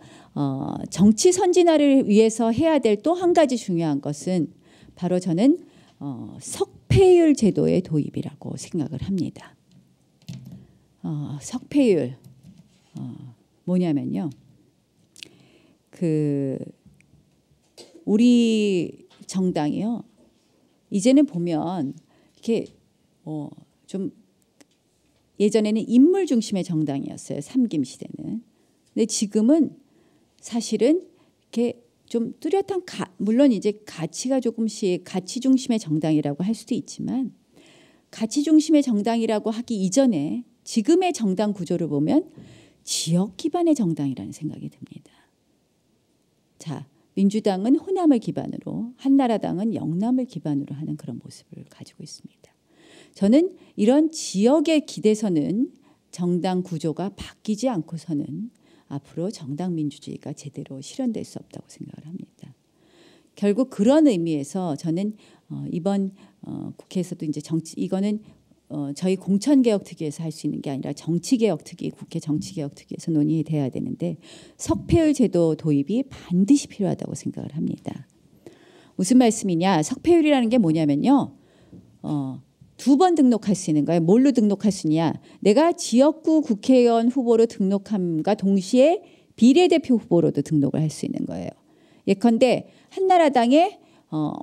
정치 선진화를 위해서 해야 될 또 한 가지 중요한 것은 바로 저는 석패율 제도의 도입이라고 생각을 합니다. 석패율 뭐냐면요. 그 우리 정당이요. 이제는 보면 이렇게 좀 예전에는 인물 중심의 정당이었어요. 삼김 시대는. 근데 지금은 사실은 이렇게 좀 뚜렷한 물론 이제 가치가 조금씩 가치 중심의 정당이라고 할 수도 있지만 가치 중심의 정당이라고 하기 이전에 지금의 정당 구조를 보면 지역 기반의 정당이라는 생각이 듭니다. 자. 민주당은 호남을 기반으로 한나라당은 영남을 기반으로 하는 그런 모습을 가지고 있습니다. 저는 이런 지역의 기대서는 정당 구조가 바뀌지 않고서는 앞으로 정당 민주주의가 제대로 실현될 수 없다고 생각을 합니다. 결국 그런 의미에서 저는 이번 국회에서도 이제 이거는 저희 공천개혁특위에서 할 수 있는 게 아니라 정치개혁특위, 국회 정치개혁특위에서 논의돼야 되는데 석패율 제도 도입이 반드시 필요하다고 생각을 합니다. 무슨 말씀이냐? 석패율이라는 게 뭐냐면요. 2번 등록할 수 있는 거예요. 뭘로 등록할 수 있냐? 내가 지역구 국회의원 후보로 등록함과 동시에 비례대표 후보로도 등록을 할 수 있는 거예요. 예컨대 한나라당의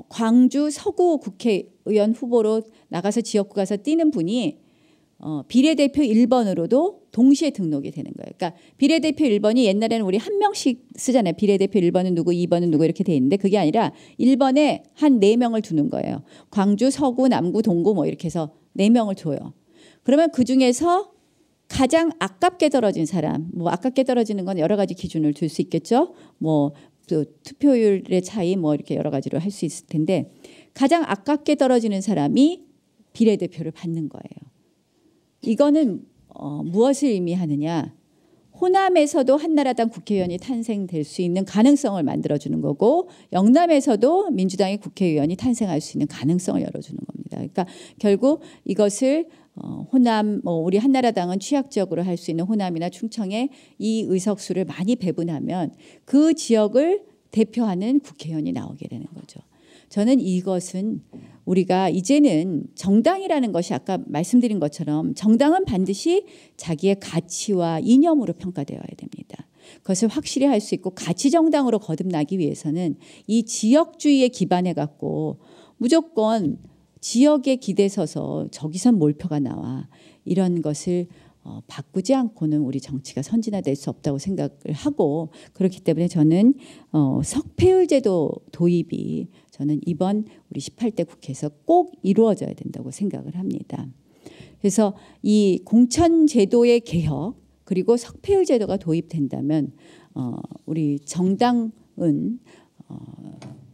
광주 서구 국회의원 후보로 나가서 지역구 가서 뛰는 분이 비례대표 1번으로도 동시에 등록이 되는 거예요. 그러니까 비례대표 1번이 옛날에는 우리 한 명씩 쓰잖아요. 비례대표 1번은 누구, 2번은 누구 이렇게 돼 있는데 그게 아니라 1번에 한 4명을 두는 거예요. 광주, 서구, 남구, 동구 뭐 이렇게 해서 4명을 줘요. 그러면 그중에서 가장 아깝게 떨어진 사람, 뭐 아깝게 떨어지는 건 여러 가지 기준을 둘 수 있겠죠. 뭐 또 투표율의 차이 뭐 이렇게 여러 가지로 할 수 있을 텐데 가장 아깝게 떨어지는 사람이 비례대표를 받는 거예요. 이거는 무엇을 의미하느냐? 호남에서도 한나라당 국회의원이 탄생될 수 있는 가능성을 만들어주는 거고 영남에서도 민주당의 국회의원이 탄생할 수 있는 가능성을 열어주는 겁니다. 그러니까 결국 이것을 호남, 우리 한나라당은 취약적으로 할 수 있는 호남이나 충청에 이 의석수를 많이 배분하면 그 지역을 대표하는 국회의원이 나오게 되는 거죠. 저는 이것은 우리가 이제는 정당이라는 것이 아까 말씀드린 것처럼 정당은 반드시 자기의 가치와 이념으로 평가되어야 됩니다. 그것을 확실히 할 수 있고 가치 정당으로 거듭나기 위해서는 이 지역주의에 기반해 갖고 무조건 지역에 기대서서 저기선 몰표가 나와 이런 것을 바꾸지 않고는 우리 정치가 선진화될 수 없다고 생각을 하고 그렇기 때문에 저는 석패율제도 도입이 저는 이번 우리 18대 국회에서 꼭 이루어져야 된다고 생각을 합니다. 그래서 이 공천제도의 개혁 그리고 석패율제도가 도입된다면 우리 정당은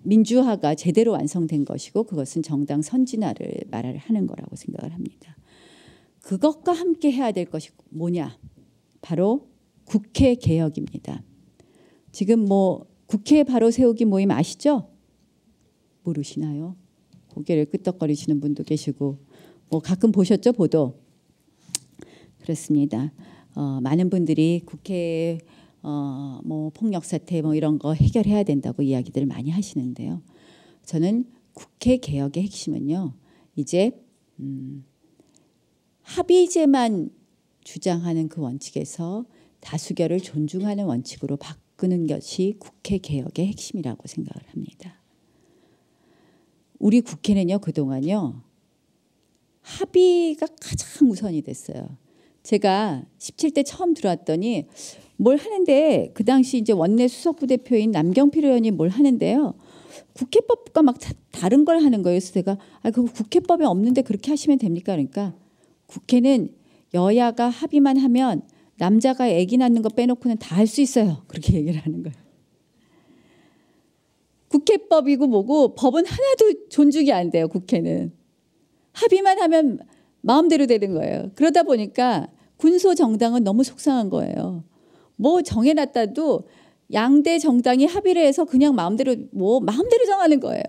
민주화가 제대로 완성된 것이고 그것은 정당 선진화를 말하는 거라고 생각을 합니다. 그것과 함께 해야 될 것이 뭐냐? 바로 국회 개혁입니다. 지금 뭐 국회 바로 세우기 모임 아시죠? 모르시나요? 고개를 끄덕거리시는 분도 계시고 뭐 가끔 보셨죠? 보도. 그렇습니다. 많은 분들이 국회 뭐 폭력 사태 뭐 이런 거 해결해야 된다고 이야기들을 많이 하시는데요. 저는 국회 개혁의 핵심은요. 이제 합의제만 주장하는 그 원칙에서 다수결을 존중하는 원칙으로 바꾸는 것이 국회 개혁의 핵심이라고 생각을 합니다. 우리 국회는요 그동안요 합의가 가장 우선이 됐어요. 제가 17대 처음 들어왔더니 뭘 하는데 그 당시 이제 원내 수석부 대표인 남경필 의원이 뭘 하는데요. 국회법과 막 다른 걸 하는 거예요. 그래서 제가 그거 국회법에 없는데 그렇게 하시면 됩니까? 그러니까 국회는 여야가 합의만 하면 남자가 아기 낳는 거 빼놓고는 다 할 수 있어요. 그렇게 얘기를 하는 거예요. 국회법이고 뭐고 법은 하나도 존중이 안 돼요. 국회는. 합의만 하면 마음대로 되는 거예요. 그러다 보니까 군소 정당은 너무 속상한 거예요. 뭐 정해놨다도 양대 정당이 합의를 해서 그냥 마음대로 정하는 거예요.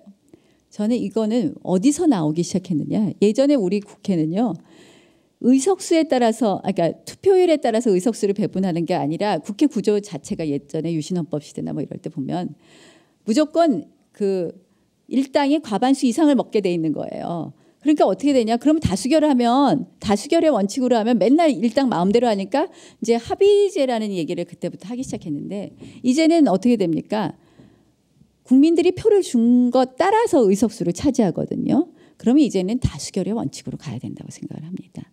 저는 이거는 어디서 나오기 시작했느냐. 예전에 우리 국회는요. 의석수에 따라서 그러니까 투표율에 따라서 의석수를 배분하는 게 아니라 국회 구조 자체가 예전에 유신헌법 시대나 뭐 이럴 때 보면 무조건 그 일당이 과반수 이상을 먹게 돼 있는 거예요. 그러니까 어떻게 되냐? 그러면 다수결의 원칙으로 하면 맨날 일당 마음대로 하니까 이제 합의제라는 얘기를 그때부터 하기 시작했는데 이제는 어떻게 됩니까? 국민들이 표를 준 것 따라서 의석수를 차지하거든요. 그러면 이제는 다수결의 원칙으로 가야 된다고 생각을 합니다.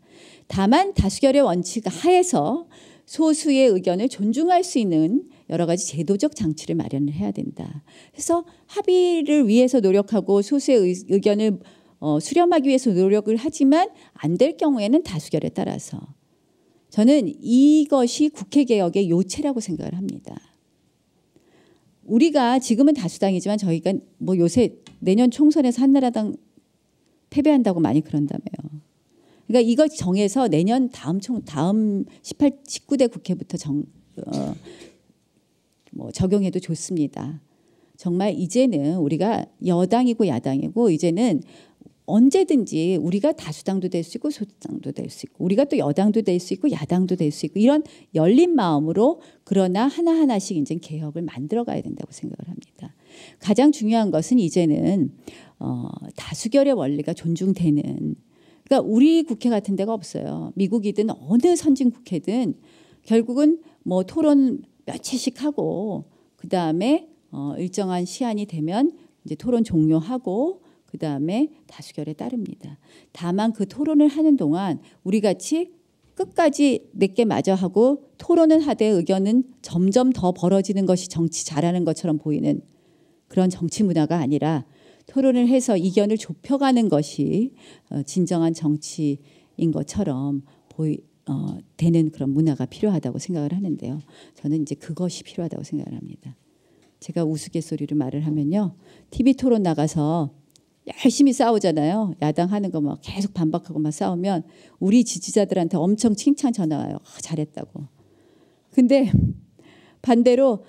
다만 다수결의 원칙 하에서 소수의 의견을 존중할 수 있는 여러 가지 제도적 장치를 마련을 해야 된다. 그래서 합의를 위해서 노력하고 소수의 의견을 수렴하기 위해서 노력을 하지만 안 될 경우에는 다수결에 따라서 저는 이것이 국회 개혁의 요체라고 생각을 합니다. 우리가 지금은 다수당이지만 저희가 뭐 요새 내년 총선에서 한나라당 패배한다고 많이 그런다며요. 그러니까 이거 정해서 내년 다음 19대 국회부터 적용해도 좋습니다. 정말 이제는 우리가 여당이고 야당이고 이제는 언제든지 우리가 다수당도 될 수 있고 소수당도 될 수 있고 우리가 또 여당도 될 수 있고 야당도 될 수 있고 이런 열린 마음으로 그러나 하나하나씩 이제 개혁을 만들어 가야 된다고 생각을 합니다. 가장 중요한 것은 이제는 다수결의 원리가 존중되는 그러니까 우리 국회 같은 데가 없어요. 미국이든 어느 선진 국회든 결국은 뭐 토론 며칠씩 하고 그다음에 일정한 시한이 되면 이제 토론 종료하고 그 다음에 다수결에 따릅니다. 다만 그 토론을 하는 동안 우리 같이 끝까지 내게 맞아 하고 토론은 하되 의견은 점점 더 벌어지는 것이 정치 잘하는 것처럼 보이는 그런 정치 문화가 아니라 토론을 해서 이견을 좁혀가는 것이 진정한 정치인 것처럼 되는 그런 문화가 필요하다고 생각을 하는데요. 저는 이제 그것이 필요하다고 생각을 합니다. 제가 우스갯소리로 말을 하면요. TV 토론 나가서 열심히 싸우잖아요. 야당 하는 거 막 계속 반박하고 막 싸우면 우리 지지자들한테 엄청 칭찬 전화 와요. 잘했다고. 근데 반대로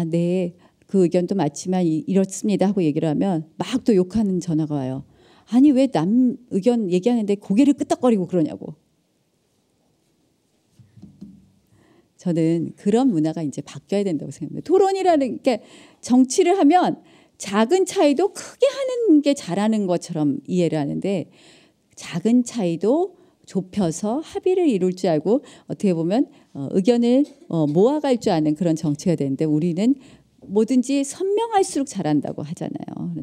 네, 그 의견도 맞지만 이렇습니다 하고 얘기를 하면 막 또 욕하는 전화가 와요. 아니 왜 남 의견 얘기하는데 고개를 끄덕거리고 그러냐고. 저는 그런 문화가 이제 바뀌어야 된다고 생각합니다. 토론이라는 게 정치를 하면 작은 차이도 크게 하는 게 잘하는 것처럼 이해를 하는데 작은 차이도 좁혀서 합의를 이룰 줄 알고 어떻게 보면 의견을 모아갈 줄 아는 그런 정치가 되는데 우리는 뭐든지 선명할수록 잘한다고 하잖아요.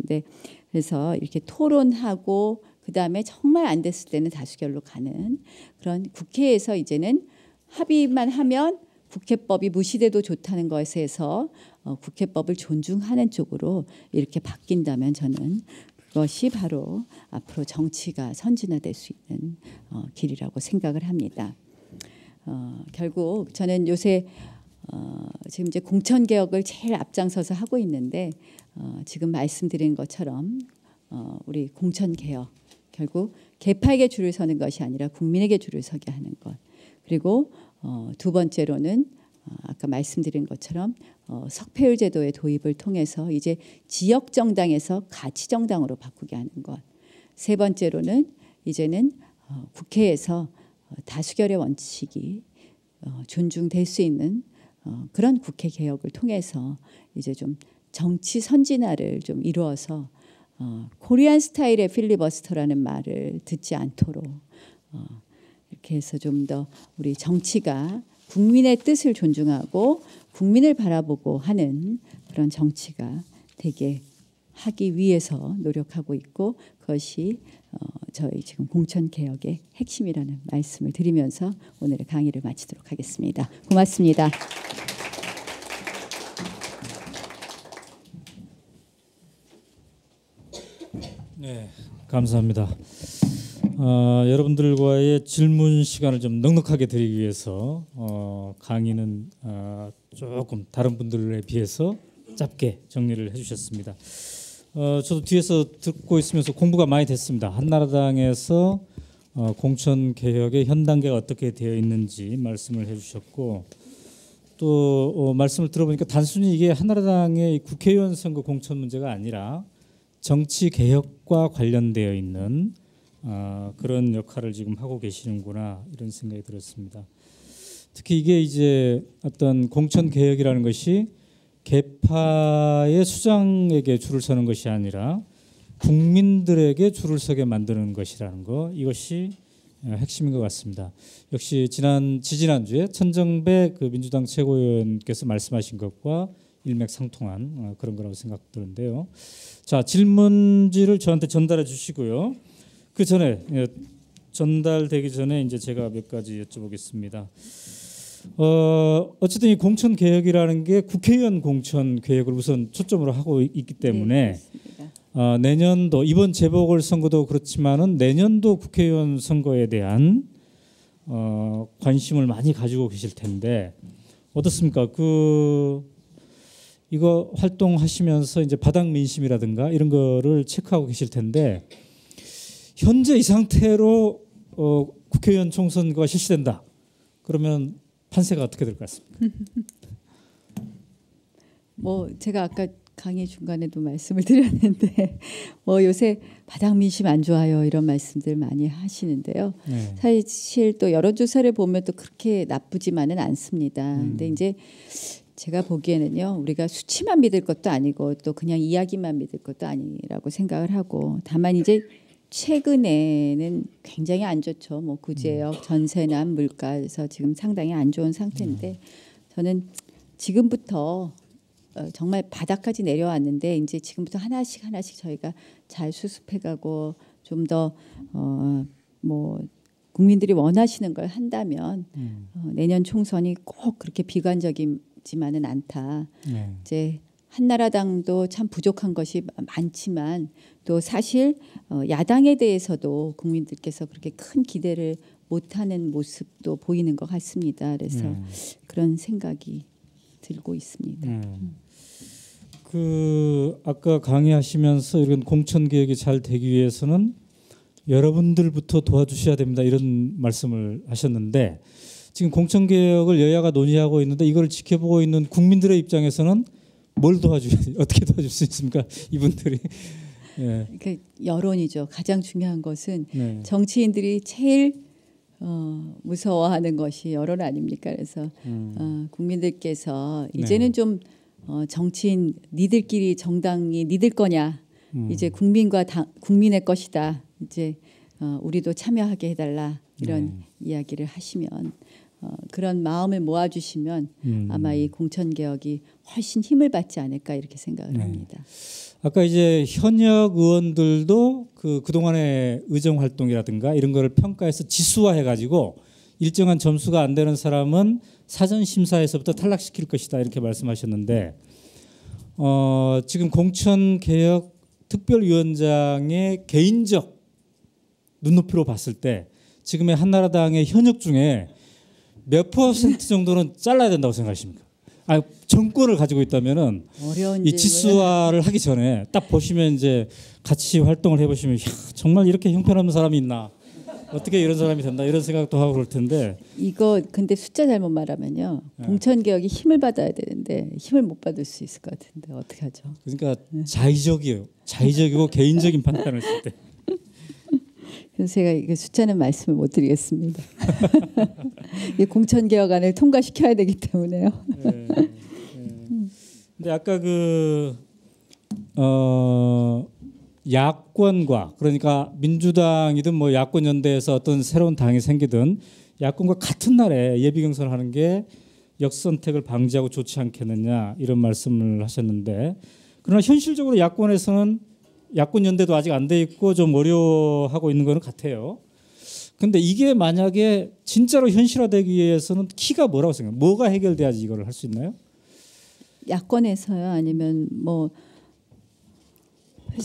그래서 이렇게 토론하고 그다음에 정말 안 됐을 때는 다수결로 가는 그런 국회에서 이제는 합의만 하면 국회법이 무시돼도 좋다는 것에서 국회법을 존중하는 쪽으로 이렇게 바뀐다면 저는 그것이 바로 앞으로 정치가 선진화될 수 있는 길이라고 생각을 합니다. 결국 저는 요새 지금 이제 공천 개혁을 제일 앞장서서 하고 있는데 지금 말씀드린 것처럼 우리 공천 개혁 결국 개파에게 줄을 서는 것이 아니라 국민에게 줄을 서게 하는 것. 그리고 두 번째로는 아까 말씀드린 것처럼 석패율 제도의 도입을 통해서 이제 지역 정당에서 가치 정당으로 바꾸게 하는 것. 세 번째로는 이제는 국회에서 다수결의 원칙이 존중될 수 있는 그런 국회 개혁을 통해서 이제 좀 정치 선진화를 좀 이루어서 코리안 스타일의 필리버스터라는 말을 듣지 않도록 이렇게 해서 좀 더 우리 정치가 국민의 뜻을 존중하고 국민을 바라보고 하는 그런 정치가 되게 하기 위해서 노력하고 있고 그것이 저희 지금 공천개혁의 핵심이라는 말씀을 드리면서 오늘의 강의를 마치도록 하겠습니다. 고맙습니다. 네, 감사합니다. 여러분들과의 질문 시간을 좀 넉넉하게 드리기 위해서 강의는 조금 다른 분들에 비해서 짧게 정리를 해주셨습니다. 저도 뒤에서 듣고 있으면서 공부가 많이 됐습니다. 한나라당에서 공천 개혁의 현 단계가 어떻게 되어 있는지 말씀을 해주셨고 또 말씀을 들어보니까 단순히 이게 한나라당의 국회의원 선거 공천 문제가 아니라 정치 개혁과 관련되어 있는 그런 역할을 지금 하고 계시는구나 이런 생각이 들었습니다. 특히 이게 이제 어떤 공천 개혁이라는 것이 개파의 수장에게 줄을 서는 것이 아니라 국민들에게 줄을 서게 만드는 것이라는 거 이것이 핵심인 것 같습니다. 역시 지지난주에 천정배 그 민주당 최고위원께서 말씀하신 것과 일맥상통한 그런 거라고 생각드는데요. 자, 질문지를 저한테 전달해 주시고요. 그 전에 전달되기 전에 이제 제가 몇 가지 여쭤보겠습니다. 어쨌든 이 공천 개혁이라는 게 국회의원 공천 개혁을 우선 초점으로 하고 있기 때문에 내년도 이번 재보궐 선거도 그렇지만은 내년도 국회의원 선거에 대한 관심을 많이 가지고 계실 텐데 어떻습니까? 이거 활동하시면서 이제 바닥 민심이라든가 이런 거를 체크하고 계실 텐데 현재 이 상태로 국회의원 총선거가 실시된다. 그러면 판세가 어떻게 될 것 같습니까? 제가 아까 강의 중간에도 말씀을 드렸는데 요새 바닥 민심 안 좋아요 이런 말씀들 많이 하시는데요. 네. 사실 또 여론조사를 보면 또 그렇게 나쁘지만은 않습니다. 근데 이제 제가 보기에는요 우리가 수치만 믿을 것도 아니고 또 그냥 이야기만 믿을 것도 아니라고 생각을 하고 다만 이제 최근에는 굉장히 안 좋죠. 구제역, 전세난, 물가에서 지금 상당히 안 좋은 상태인데 저는 지금부터 정말 바닥까지 내려왔는데 이제 지금부터 하나씩 저희가 잘 수습해가고 좀 더 뭐 국민들이 원하시는 걸 한다면 내년 총선이 꼭 그렇게 비관적이지만은 않다. 이제 한나라당도 참 부족한 것이 많지만 또 사실 야당에 대해서도 국민들께서 그렇게 큰 기대를 못하는 모습도 보이는 것 같습니다. 그래서 그런 생각이 들고 있습니다. 그 아까 강의하시면서 이런 공천 개혁이 잘 되기 위해서는 여러분들부터 도와주셔야 됩니다. 이런 말씀을 하셨는데 지금 공천 개혁을 여야가 논의하고 있는데 이걸 지켜보고 있는 국민들의 입장에서는 뭘 어떻게 도와줄 수 있습니까? 이분들이. 예. 그 여론이죠. 가장 중요한 것은 네. 정치인들이 제일 무서워하는 것이 여론 아닙니까? 그래서 국민들께서 이제는 네. 좀 정치인 니들끼리 정당이 니들 거냐? 이제 국민의 것이다. 이제 우리도 참여하게 해달라 이런 이야기를 하시면 그런 마음을 모아주시면 아마 이 공천 개혁이 훨씬 힘을 받지 않을까 이렇게 생각을 합니다. 아까 이제 현역 의원들도 그동안의 의정 활동이라든가 이런 거를 평가해서 지수화해가지고 일정한 점수가 안 되는 사람은 사전 심사에서부터 탈락시킬 것이다 이렇게 말씀하셨는데 지금 공천 개혁 특별위원장의 개인적 눈높이로 봤을 때 지금의 한나라당의 현역 중에 몇 퍼센트 정도는 잘라야 된다고 생각하십니까? 정권을 가지고 있다면은 이 지수화를 하기 전에 딱 보시면 이제 같이 활동을 해보시면 정말 이렇게 형편없는 사람이 있나? 어떻게 이런 사람이 된다? 이런 생각도 하고 그럴 텐데 이거 근데 숫자 잘못 말하면요. 공천 개혁이 힘을 받아야 되는데 힘을 못 받을 수 있을 것 같은데 어떻게 하죠? 그러니까 자의적이고 개인적인 판단을 했을 때. 그래서 제가 이거 숫자는 말씀을 못 드리겠습니다. 이 공천 개혁안을 통과시켜야 되기 때문에요. 근데 아까 야권과 그러니까 민주당이든 뭐 야권 연대에서 어떤 새로운 당이 생기든 야권과 같은 날에 예비 경선을 하는 게 역선택을 방지하고 좋지 않겠느냐 이런 말씀을 하셨는데 그러나 현실적으로 야권에서는 야권 연대도 아직 안 돼 있고 좀 어려워하고 있는 거는 같아요. 근데 이게 만약에 진짜로 현실화되기 위해서는 키가 뭐라고 생각해요? 뭐가 해결돼야지 이거를 할 수 있나요? 야권에서요? 아니면 뭐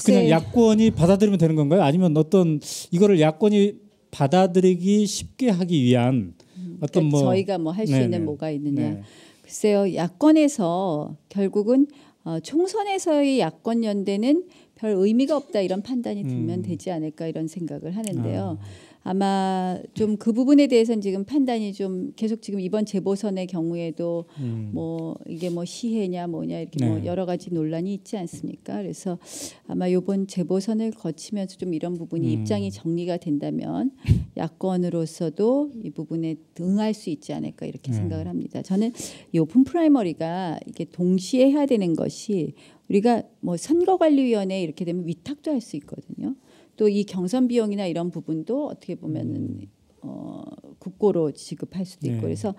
그냥 야권이 받아들이면 되는 건가요? 아니면 어떤 이거를 야권이 받아들이기 쉽게 하기 위한 어떤 그러니까 저희가 뭐 할 수 있는 뭐가 있느냐? 글쎄요. 야권에서 결국은 총선에서의 야권 연대는 별 의미가 없다 이런 판단이 들면 되지 않을까 이런 생각을 하는데요. 아마 좀 그 부분에 대해서는 지금 판단이 좀 계속 지금 이번 재보선의 경우에도 뭐 이게 뭐 시혜냐 뭐냐 이렇게 뭐 여러 가지 논란이 있지 않습니까? 그래서 아마 이번 재보선을 거치면서 좀 이런 부분이 입장이 정리가 된다면 야권으로서도 이 부분에 응할 수 있지 않을까 이렇게 생각을 합니다. 저는 이 오픈 프라이머리가 이게 동시에 해야 되는 것이 우리가 뭐 선거관리위원회 이렇게 되면 위탁도 할 수 있거든요. 또 이 경선 비용이나 이런 부분도 어떻게 보면은 국고로 지급할 수도 있고 그래서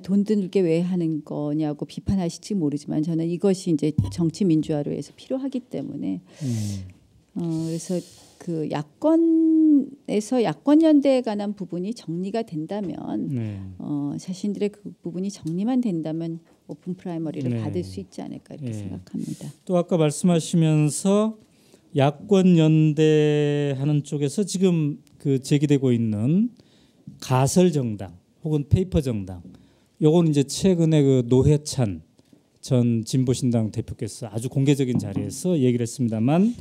돈 들게 왜 하는 거냐고 비판하실지 모르지만 저는 이것이 이제 정치 민주화를 위해서 필요하기 때문에 그래서 그 야권에서 야권 연대에 관한 부분이 정리가 된다면 자신들의 그 부분이 정리만 된다면 오픈 프라이머리를 받을 수 있지 않을까 이렇게 생각합니다. 또 아까 말씀하시면서 야권 연대하는 쪽에서 지금 제기되고 있는 가설 정당 혹은 페이퍼 정당, 요건 이제 최근에 노회찬 전 진보신당 대표께서 아주 공개적인 자리에서 얘기를 했습니다만,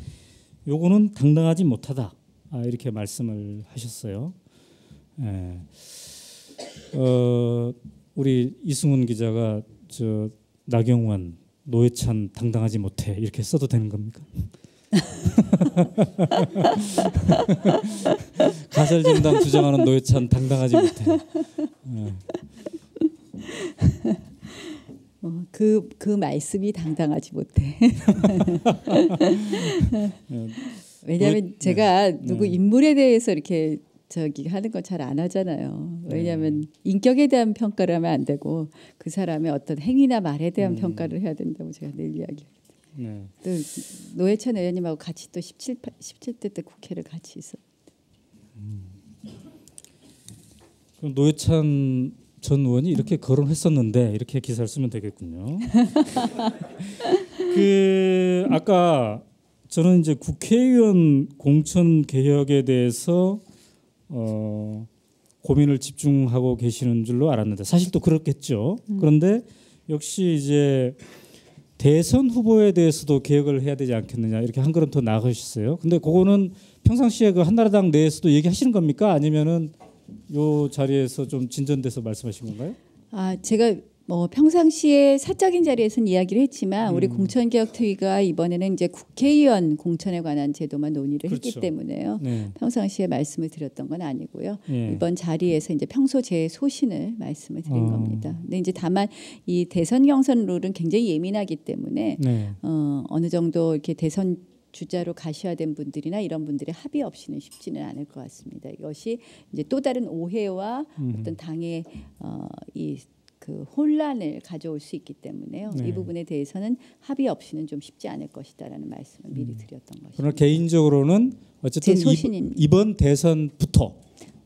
요거는 당당하지 못하다 이렇게 말씀을 하셨어요. 우리 이승훈 기자가 나경원, 노회찬 당당하지 못해 이렇게 써도 되는 겁니까? 가설 정당 주장하는 노회찬 당당하지 못해. 그 말씀이 당당하지 못해. 왜냐하면 제가 누구 인물에 대해서 이렇게 저기 하는 거 잘 안 하잖아요. 왜냐하면 인격에 대한 평가를 하면 안 되고 그 사람의 어떤 행위나 말에 대한 평가를 해야 된다고 제가 늘 이야기해요. 네. 또 노회찬 의원님하고 같이 또 17대 때 국회를 같이 있었. 그럼 노회찬 전 의원이 이렇게 거론했었는데 이렇게 기사를 쓰면 되겠군요. 그 아까 저는 이제 국회의원 공천 개혁에 대해서 고민을 집중하고 계시는 줄로 알았는데 사실 또 그렇겠죠. 그런데 역시 이제 대선 후보에 대해서도 개혁을 해야 되지 않겠느냐 이렇게 한 걸음 더 나아가셨어요. 근데 그거는 평상시에 그 한나라당 내에서도 얘기하시는 겁니까? 아니면은 요 자리에서 좀 진전돼서 말씀하신 건가요? 제가 뭐 평상시에 사적인 자리에서는 이야기를 했지만 우리 공천개혁특위가 이번에는 이제 국회의원 공천에 관한 제도만 논의를 그렇죠. 했기 때문에요. 네. 평상시에 말씀을 드렸던 건 아니고요. 예. 이번 자리에서 이제 평소 제 소신을 말씀을 드린 겁니다. 근데 이제 다만 이 대선 경선 룰은 굉장히 예민하기 때문에 네. 어느 정도 이렇게 대선 주자로 가셔야 된 분들이나 이런 분들의 합의 없이는 쉽지는 않을 것 같습니다. 이것이 이제 또 다른 오해와 어떤 당의 이 그 혼란을 가져올 수 있기 때문에요. 네. 이 부분에 대해서는 합의 없이는 좀 쉽지 않을 것이다라는 말씀을 미리 드렸던 것입니다. 그러나 개인적으로는 어쨌든 제 소신입니다. 이번 대선부터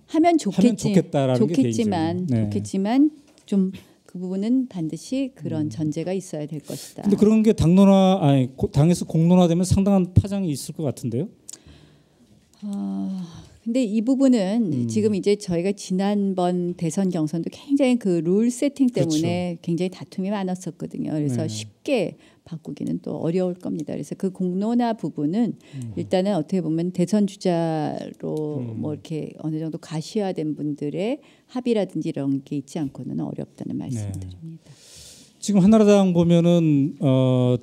하면 좋겠다라는 게 좋겠지만 개인적인. 네. 좋겠지만 좀 그 부분은 반드시 그런 전제가 있어야 될 것이다. 근데 그런 게 당에서 공론화되면 상당한 파장이 있을 것 같은데요. 근데 이 부분은 지금 이제 저희가 지난번 대선 경선도 굉장히 그 룰 세팅 때문에 굉장히 다툼이 많았었거든요. 그래서 네. 쉽게 바꾸기는 또 어려울 겁니다. 그래서 그 공론화 부분은 일단은 어떻게 보면 대선 주자로 뭐 이렇게 어느 정도 가시화된 분들의 합의라든지 이런 게 있지 않고는 어렵다는 말씀드립니다. 지금 한나라당 보면은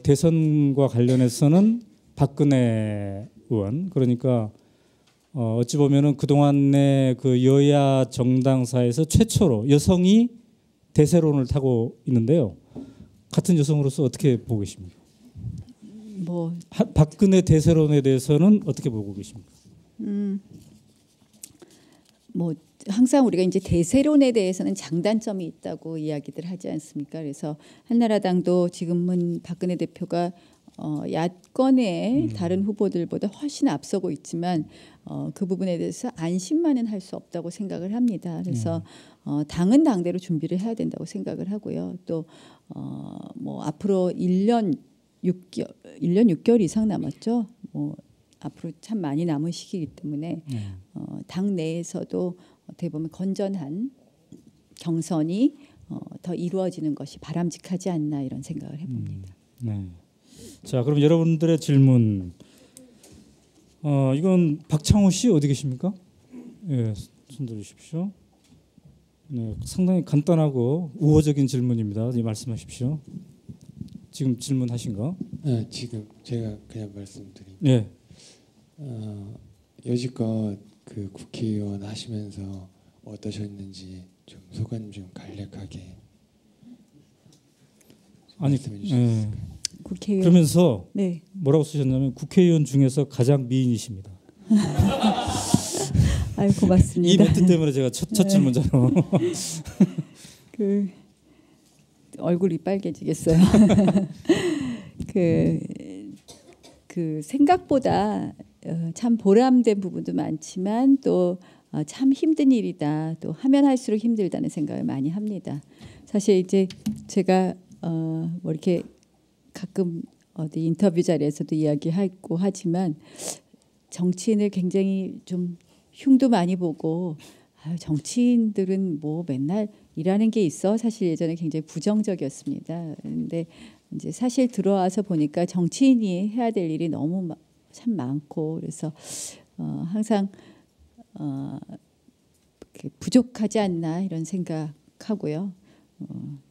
대선과 관련해서는 박근혜 의원 그러니까 어찌 보면은 그동안의 그 여야 정당사에서 최초로 여성이 대세론을 타고 있는데요. 같은 여성으로서 어떻게 보고 계십니까? 뭐 박근혜 대세론에 대해서는 어떻게 보고 계십니까? 뭐 항상 우리가 이제 대세론에 대해서는 장단점이 있다고 이야기들 하지 않습니까? 그래서 한나라당도 지금은 박근혜 대표가 야권의 다른 후보들보다 훨씬 앞서고 있지만 그 부분에 대해서 안심만은 할 수 없다고 생각을 합니다. 그래서 당은 당대로 준비를 해야 된다고 생각을 하고요. 또 뭐 앞으로 1년 6개월 이상 남았죠. 뭐 앞으로 참 많이 남은 시기이기 때문에 당 내에서도 어떻게 보면 건전한 경선이 더 이루어지는 것이 바람직하지 않나 이런 생각을 해봅니다. 네. 자, 그럼 여러분들의 질문. 이건 박창호 씨 어디 계십니까? 예, 손 들으십시오. 네, 상당히 간단하고 우호적인 질문입니다. 네, 말씀하십시오. 지금 질문하신 거? 네, 지금 제가 그냥 말씀드린. 네. 여지껏 그 국회의원 하시면서 어떠셨는지 좀 소감 좀 간략하게 아니, 말씀해 주시겠어요? 국회의원. 그러면서 네. 뭐라고 쓰셨냐면 국회의원 중에서 가장 미인이십니다. 아유 고맙습니다. 이 멘트 때문에 제가 첫 질문자로. 그 얼굴이 빨개지겠어요. 그 생각보다 참 보람된 부분도 많지만 또 참 힘든 일이다. 또 하면 할수록 힘들다는 생각을 많이 합니다. 사실 이제 제가 뭐 이렇게 가끔 어디 인터뷰 자리에서도 이야기하고 하지만 정치인을 굉장히 좀 흉도 많이 보고 정치인들은 뭐 맨날 일하는 게 있어 사실 예전에 굉장히 부정적이었습니다. 그런데 이제 사실 들어와서 보니까 정치인이 해야 될 일이 너무 참 많고 그래서 항상 부족하지 않나 이런 생각하고요.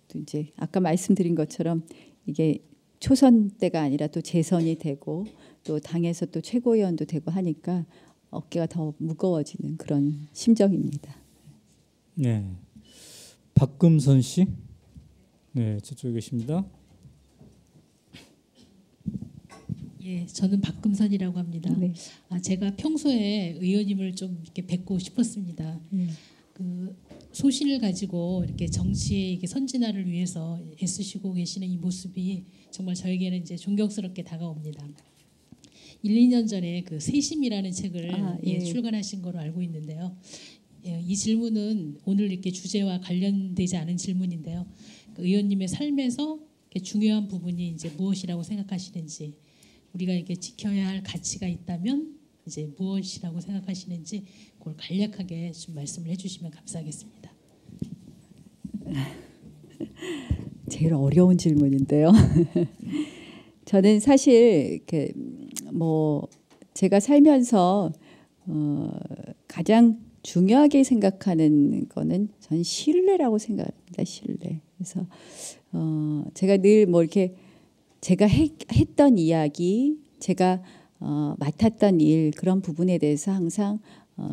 또 이제 아까 말씀드린 것처럼 이게 초선 때가 아니라 또 재선이 되고 또 당에서 또 최고위원도 되고 하니까 어깨가 더 무거워지는 그런 심정입니다. 네. 박금선 씨. 네, 저쪽에 계십니다. 예, 예, 저는 박금선이라고 합니다. 네. 제가 평소에 의원님을 좀 이렇게 뵙고 싶었습니다. 그 소신을 가지고 이렇게 정치의 이렇게 선진화를 위해서 애쓰시고 계시는 이 모습이 정말 저에게는 이제 존경스럽게 다가옵니다. 1, 2년 전에 그 세심이라는 책을 출간하신 거로 알고 있는데요. 이 질문은 오늘 이렇게 주제와 관련되지 않은 질문인데요. 그 의원님의 삶에서 중요한 부분이 이제 무엇이라고 생각하시는지, 우리가 이렇게 지켜야 할 가치가 있다면 이제 무엇이라고 생각하시는지 그걸 간략하게 좀 말씀을 해주시면 감사하겠습니다. 제일 어려운 질문인데요. 저는 사실 이렇게 뭐 제가 살면서 가장 중요하게 생각하는 거는 전 신뢰라고 생각합니다. 신뢰. 그래서 제가 늘 뭐 이렇게 제가 했던 이야기, 제가 맡았던 일, 그런 부분에 대해서 항상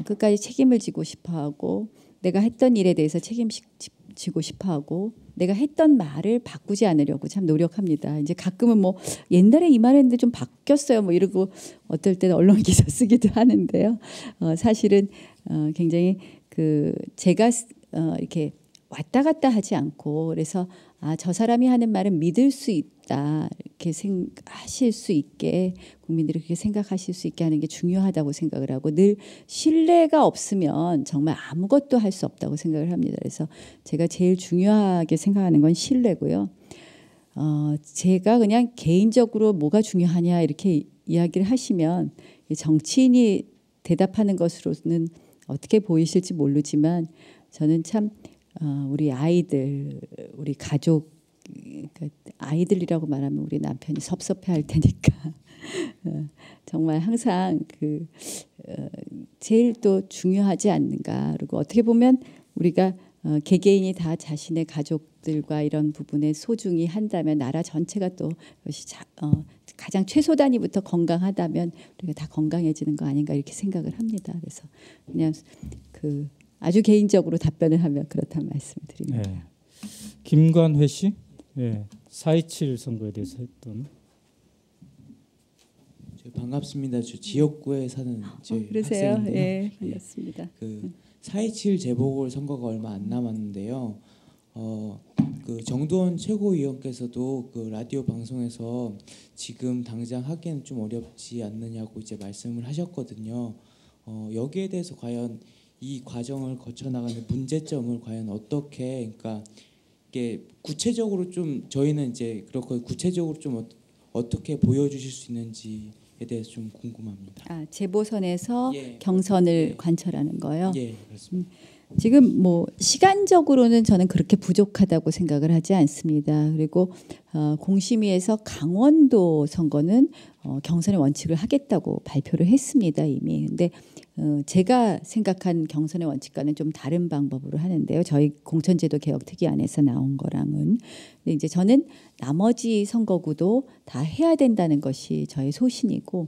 끝까지 책임을 지고 싶어하고, 내가 했던 일에 대해서 책임지고 싶어하고, 내가 했던 말을 바꾸지 않으려고 참 노력합니다. 이제 가끔은 뭐 옛날에 이 말했는데 좀 바뀌었어요 뭐 이러고 어떨 때는 언론 기사 쓰기도 하는데요. 사실은 굉장히 그 제가 이렇게 왔다 갔다 하지 않고, 그래서 저 사람이 하는 말은 믿을 수 있다 이렇게 생각하실 수 있게, 국민들이 그렇게 생각하실 수 있게 하는 게 중요하다고 생각을 하고, 늘 신뢰가 없으면 정말 아무것도 할 수 없다고 생각을 합니다. 그래서 제가 제일 중요하게 생각하는 건 신뢰고요. 제가 그냥 개인적으로 뭐가 중요하냐 이렇게 이야기를 하시면 정치인이 대답하는 것으로는 어떻게 보이실지 모르지만, 저는 참 우리 아이들, 우리 가족, 그러니까 아이들이라고 말하면 우리 남편이 섭섭해할 테니까 정말 항상 그 제일 또 중요하지 않는가. 그리고 어떻게 보면 우리가 개개인이 다 자신의 가족들과 이런 부분에 소중히 한다면 나라 전체가 또 그것이 가장 최소 단위부터 건강하다면 우리가 다 건강해지는 거 아닌가 이렇게 생각을 합니다. 그래서 그냥 그 아주 개인적으로 답변을 하면 그렇다는 말씀을 드립니다. 네. 김관회 씨, 4.27 선거에 대해서 했던. 반갑습니다. 저 지역구에 사는 그러세요? 학생인데요. 네, 반갑습니다. 그 4.27 재보궐 선거가 얼마 안 남았는데요. 그 정두원 최고위원께서도 그 라디오 방송에서 지금 당장 하기는 좀 어렵지 않느냐고 이제 말씀을 하셨거든요. 여기에 대해서 과연 이 과정을 거쳐 나가는 문제점을 과연 어떻게, 그러니까 이게 구체적으로 좀 저희는 이제 그렇고 구체적으로 좀 어떻게 보여주실 수 있는지에 대해서 좀 궁금합니다. 재보선에서 경선을 관철하는 거요. 예, 그렇습니다. 지금 뭐 시간적으로는 저는 그렇게 부족하다고 생각을 하지 않습니다. 그리고 공심위에서 강원도 선거는 경선의 원칙을 하겠다고 발표를 했습니다 이미. 근데 제가 생각한 경선의 원칙과는 좀 다른 방법으로 하는데요. 저희 공천제도 개혁 특위안에서 나온 거랑은. 근데 이제 저는 나머지 선거구도 다 해야 된다는 것이 저의 소신이고,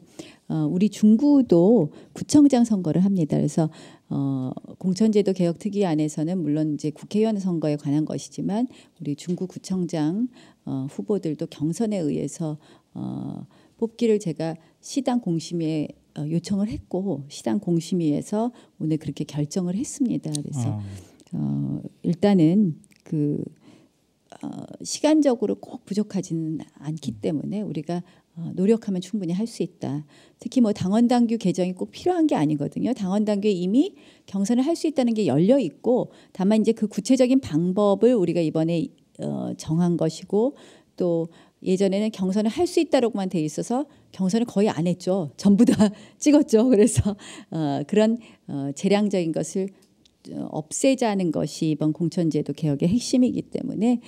우리 중구도 구청장 선거를 합니다. 그래서 공천제도 개혁 특위안에서는 물론 이제 국회의원 선거에 관한 것이지만 우리 중구 구청장 후보들도 경선에 의해서 뽑기를 제가 시당 공심위에 요청을 했고, 시당 공심위에서 오늘 그렇게 결정을 했습니다. 그래서 일단은 그 시간적으로 꼭 부족하지는 않기 때문에 우리가 노력하면 충분히 할 수 있다. 특히 뭐 당원당규 개정이 꼭 필요한 게 아니거든요. 당원당규에 이미 경선을 할 수 있다는 게 열려 있고, 다만 이제 그 구체적인 방법을 우리가 이번에 정한 것이고, 또 예전에는 경선을 할 수 있다라고만 돼 있어서 경선을 거의 안 했죠. 전부 다 찍었죠. 그래서 그런 재량적인 것을 없애자는 것이 이번 공천제도 개혁의 핵심이기 때문에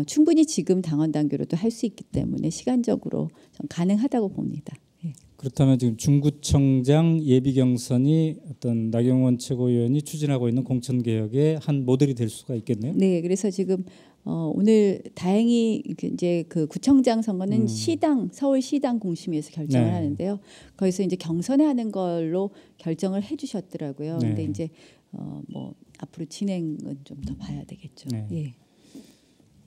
충분히 지금 당원당규로도 할 수 있기 때문에 시간적으로 좀 가능하다고 봅니다. 예. 그렇다면 지금 중구청장 예비 경선이 어떤 나경원 최고위원이 추진하고 있는 공천 개혁의 한 모델이 될 수가 있겠네요. 네, 그래서 지금 오늘 다행히 이제 그 구청장 선거는 시당 서울시당 공심위에서 결정을 하는데요. 거기서 이제 경선하는 걸로 결정을 해주셨더라고요. 근데 이제 뭐 앞으로 진행은 좀 더 봐야 되겠죠. 네. 예.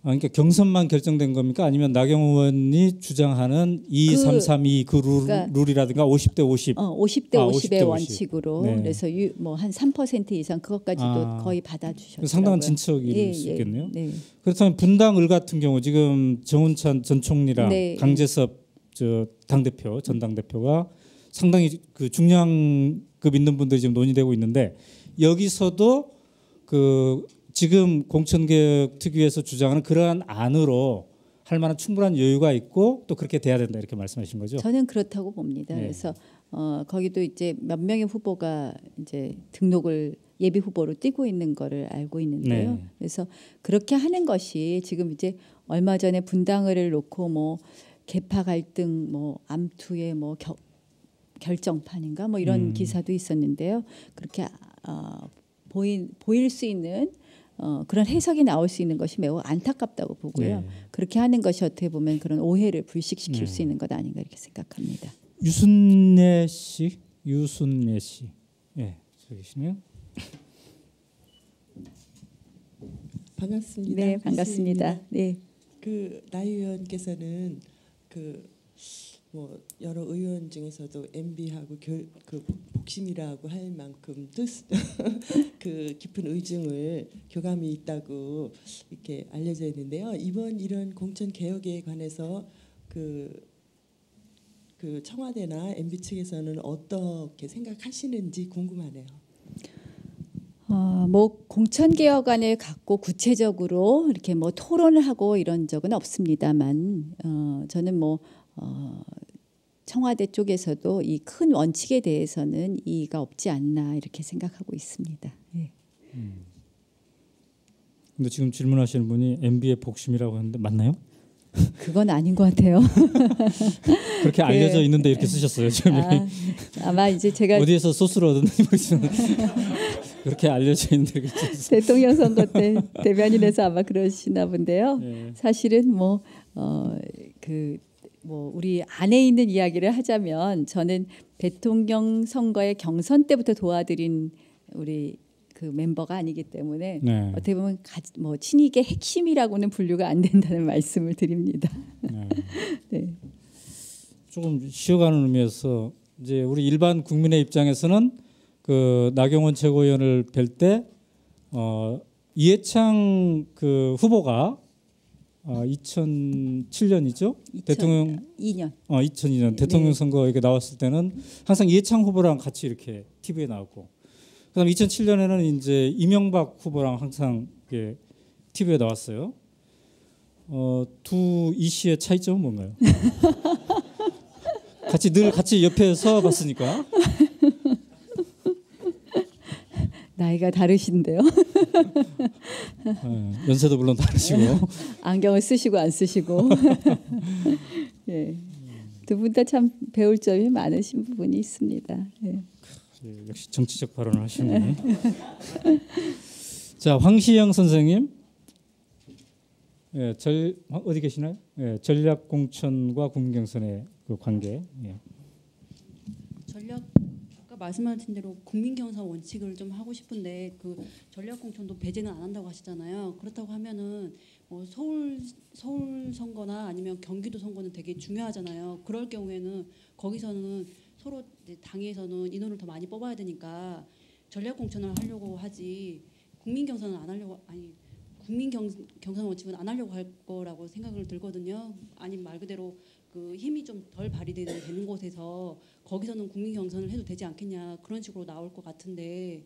그러니까 경선만 결정된 겁니까? 아니면 나경원 의원이 주장하는 2332 그러니까 룰이라든가 50대 50. 50대 50의 원칙으로 네. 그래서 뭐 한 3% 이상 그것까지도 거의 받아주셨더라고요. 상당한 진척일 수 있겠네요. 네. 그렇다면 분당을 같은 경우 지금 정운찬 전 총리랑 네. 강재섭 당 대표 전 당 대표가 상당히 그 중량급 있는 분들이 지금 논의되고 있는데 여기서도 그 지금 공천개혁 특위에서 주장하는 그러한 안으로 할 만한 충분한 여유가 있고 또 그렇게 돼야 된다 이렇게 말씀하신 거죠? 저는 그렇다고 봅니다. 네. 그래서 거기도 이제 몇 명의 후보가 이제 등록을 예비 후보로 뛰고 있는 거를 알고 있는데요. 네. 그래서 그렇게 하는 것이 지금 이제 얼마 전에 분당을 놓고 뭐 계파 갈등, 뭐 암투의 뭐 결정판인가 뭐 이런 기사도 있었는데요. 그렇게 보일 수 있는 그런 해석이 나올 수 있는 것이 매우 안타깝다고 보고요. 네. 그렇게 하는 것이 어떻게 보면 그런 오해를 불식시킬 수 있는 것 아닌가 이렇게 생각합니다. 유순례 씨, 예, 저기 계시네요. 반갑습니다. 네, 반갑습니다. 네. 그 나 의원께서는 그 뭐 여러 의원 중에서도 MB하고 그 복심이라고 할 만큼 그 깊은 의중을 교감이 있다고 이렇게 알려져 있는데요. 이번 이런 공천 개혁에 관해서 그 청와대나 MB 측에서는 어떻게 생각하시는지 궁금하네요. 뭐 공천 개혁안을 갖고 구체적으로 이렇게 뭐 토론을 하고 이런 적은 없습니다만 저는 뭐 청와대 쪽에서도 이 큰 원칙에 대해서는 이의가 없지 않나 이렇게 생각하고 있습니다. 네. 근데 지금 질문하시는 분이 MB의 복심이라고 하는데 맞나요? 그건 아닌 것 같아요. 그렇게 알려져 있는데 이렇게 쓰셨어요. 지금 아마 이제 제가 어디에서 소스를 얻었는지 모르지만 그렇게 알려져 있는데 대통령 선거 때 대변인에서 아마 그러시나 본데요. 네. 사실은 뭐 우리 안에 있는 이야기를 하자면 저는 대통령 선거의 경선 때부터 도와드린 우리 그 멤버가 아니기 때문에 네. 어떻게 보면 뭐 친이계 핵심이라고는 분류가 안 된다는 말씀을 드립니다. 네. 네. 조금 쉬어가는 의미에서 이제 우리 일반 국민의 입장에서는 그 나경원 최고위원을 뵐 때 이해창 그 후보가 2007년이죠. 대통령 2002년. 2002년 대통령 선거에 나왔을 때는 항상 이해창 후보랑 같이 이렇게 TV에 나왔고, 그다음에 2007년에는 이제 이명박 후보랑 항상 이렇게 TV에 나왔어요. 두 이씨의 차이점은 뭔가요? 같이 옆에 서 봤으니까. 나이가 다르신데요. 연세도 물론 다르시고. 안경을 쓰시고 안 쓰시고. 예. 두 분 다 참 배울 점이 많으신 부분이 있습니다. 예. 역시 정치적 발언을 하시는 분이. 자, 황시영 선생님. 예, 어디 계시나요? 예, 전략 공천과 국민경선의 그 관계. 예. 전략 아까 말씀하신 대로 국민경선 원칙을 좀 하고 싶은데 그 전략 공천도 배제는 안 한다고 하시잖아요. 그렇다고 하면은 뭐 서울 선거나 아니면 경기도 선거는 되게 중요하잖아요. 그럴 경우에는 거기서는 서로 이제 당에서는 인원을 더 많이 뽑아야 되니까 전략 공천을 하려고 하지 국민경선은 안 하려고 국민경선 원칙은 안 하려고 할 거라고 생각을 들거든요. 아니면 말 그대로 그 힘이 좀 덜 발휘되는 곳에서 거기서는 국민경선을 해도 되지 않겠냐 그런 식으로 나올 것 같은데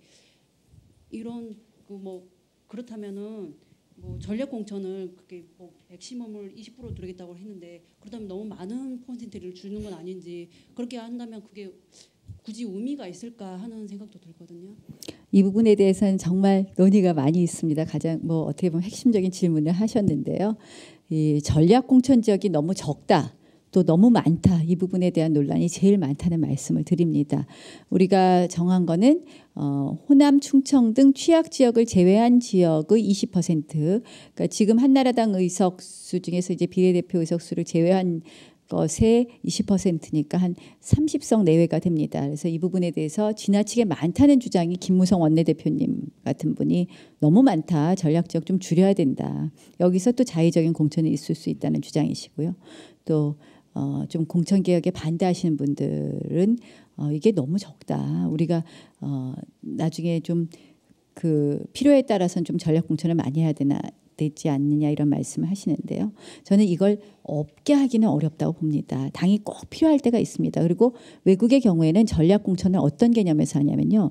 이런 그 뭐 그렇다면은 뭐 전략 공천을 그게 뭐 맥시멈을 20% 두겠다고 했는데 그렇다면 너무 많은 퍼센티지를 주는 건 아닌지 그렇게 한다면 그게 굳이 의미가 있을까 하는 생각도 들거든요. 이 부분에 대해서는 정말 논의가 많이 있습니다. 가장 뭐 어떻게 보면 핵심적인 질문을 하셨는데요. 이 전략 공천 지역이 너무 적다. 또 너무 많다. 이 부분에 대한 논란이 제일 많다는 말씀을 드립니다. 우리가 정한 거는 호남, 충청 등 취약 지역을 제외한 지역의 20%. 그러니까 지금 한나라당 의석수 중에서 이제 비례대표 의석수를 제외한 것의 20%니까 한 30석 내외가 됩니다. 그래서 이 부분에 대해서 지나치게 많다는 주장이 김무성 원내대표님 같은 분이 너무 많다. 전략적 좀 줄여야 된다. 여기서 또 자의적인 공천이 있을 수 있다는 주장이시고요. 또 좀 공천개혁에 반대하시는 분들은 이게 너무 적다. 우리가 나중에 좀 그 필요에 따라서는 좀 전략 공천을 많이 해야 되지 않느냐 이런 말씀을 하시는데요. 저는 이걸 없게 하기는 어렵다고 봅니다. 당이 꼭 필요할 때가 있습니다. 그리고 외국의 경우에는 전략 공천을 어떤 개념에서 하냐면요.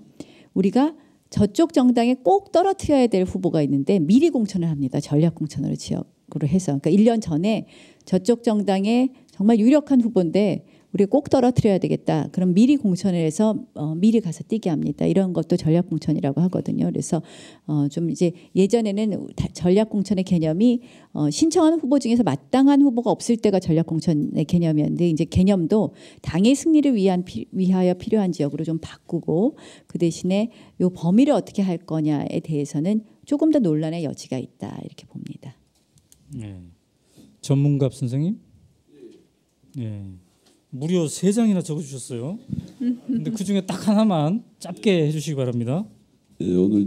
우리가 저쪽 정당에 꼭 떨어뜨려야 될 후보가 있는데 미리 공천을 합니다. 전략 공천으로 지역으로 해서. 그러니까 1년 전에 저쪽 정당에 정말 유력한 후보인데 우리가 꼭 떨어뜨려야 되겠다. 그럼 미리 공천을 해서 미리 가서 뛰게 합니다. 이런 것도 전략 공천이라고 하거든요. 그래서 좀 이제 예전에는 전략 공천의 개념이 신청하는 후보 중에서 마땅한 후보가 없을 때가 전략 공천의 개념이었는데 이제 개념도 당의 승리를 위하여 필요한 지역으로 좀 바꾸고 그 대신에 요 범위를 어떻게 할 거냐에 대해서는 조금 더 논란의 여지가 있다 이렇게 봅니다. 네. 전문갑 선생님? 네. 무려 3장이나 적어주셨어요. 근데 그 중에 딱 하나만 짧게 해주시기 바랍니다. 예, 오늘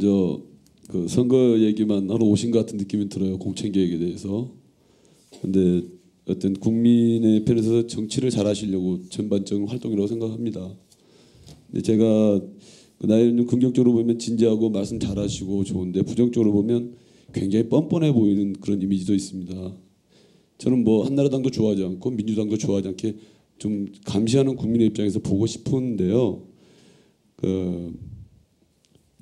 그 선거 얘기만 하러 오신 것 같은 느낌이 들어요. 공천 개혁에 대해서. 근데 어떤 국민의 편에서 정치를 잘하시려고 전반적인 활동이라고 생각합니다. 근데 제가 그 나이는 좀 긍정적으로 보면 진지하고 말씀 잘하시고 좋은데 부정적으로 보면 굉장히 뻔뻔해 보이는 그런 이미지도 있습니다. 저는 뭐 한나라당도 좋아하지 않고 민주당도 좋아하지 않게 좀 감시하는 국민의 입장에서 보고 싶은데요.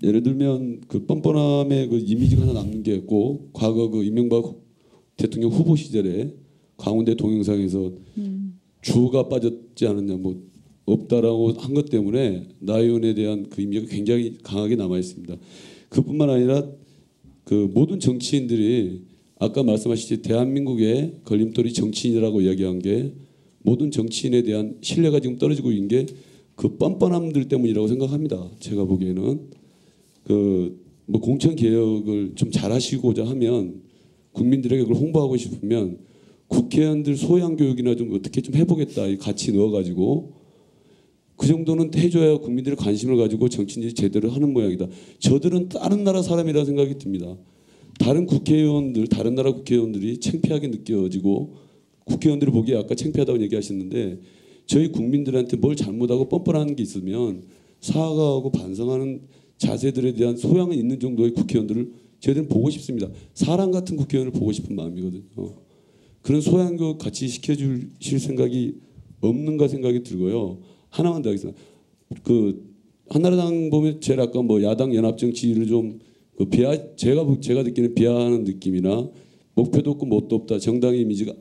예를 들면 그 뻔뻔함의 그 이미지가 하나 남는 게 있고 과거 그 이명박 대통령 후보 시절에 강원대 동영상에서 주가 빠졌지 않았냐 뭐 없다라고 한 것 때문에 나 의원에 대한 그 이미지가 굉장히 강하게 남아 있습니다. 그뿐만 아니라 그 모든 정치인들이 아까 말씀하셨듯이 대한민국의 걸림돌이 정치인이라고 이야기한 게 모든 정치인에 대한 신뢰가 지금 떨어지고 있는 게 그 뻔뻔함들 때문이라고 생각합니다. 제가 보기에는 뭐 공천 개혁을 좀 잘하시고자 하면 국민들에게 그걸 홍보하고 싶으면 국회의원들 소양 교육이나 좀 어떻게 좀 해보겠다 같이 넣어가지고 그 정도는 해줘야 국민들의 관심을 가지고 정치인들이 제대로 하는 모양이다. 저들은 다른 나라 사람이라 생각이 듭니다. 다른 국회의원들, 다른 나라 국회의원들이 창피하게 느껴지고 국회의원들을 보기에 아까 창피하다고 얘기하셨는데 저희 국민들한테 뭘 잘못하고 뻔뻔한 게 있으면 사과하고 반성하는 자세들에 대한 소양은 있는 정도의 국회의원들을 저희들은 보고 싶습니다. 사람 같은 국회의원을 보고 싶은 마음이거든요. 그런 소양교육 같이 시켜주실 생각이 없는가 생각이 들고요. 하나만 더 하겠습니다. 그 한나라당 보면 제일 아까 뭐 야당 연합 정치를 좀 제가 느끼는 비하하는 느낌이나 목표도 없고 뭣도 없다. 정당의 이미지가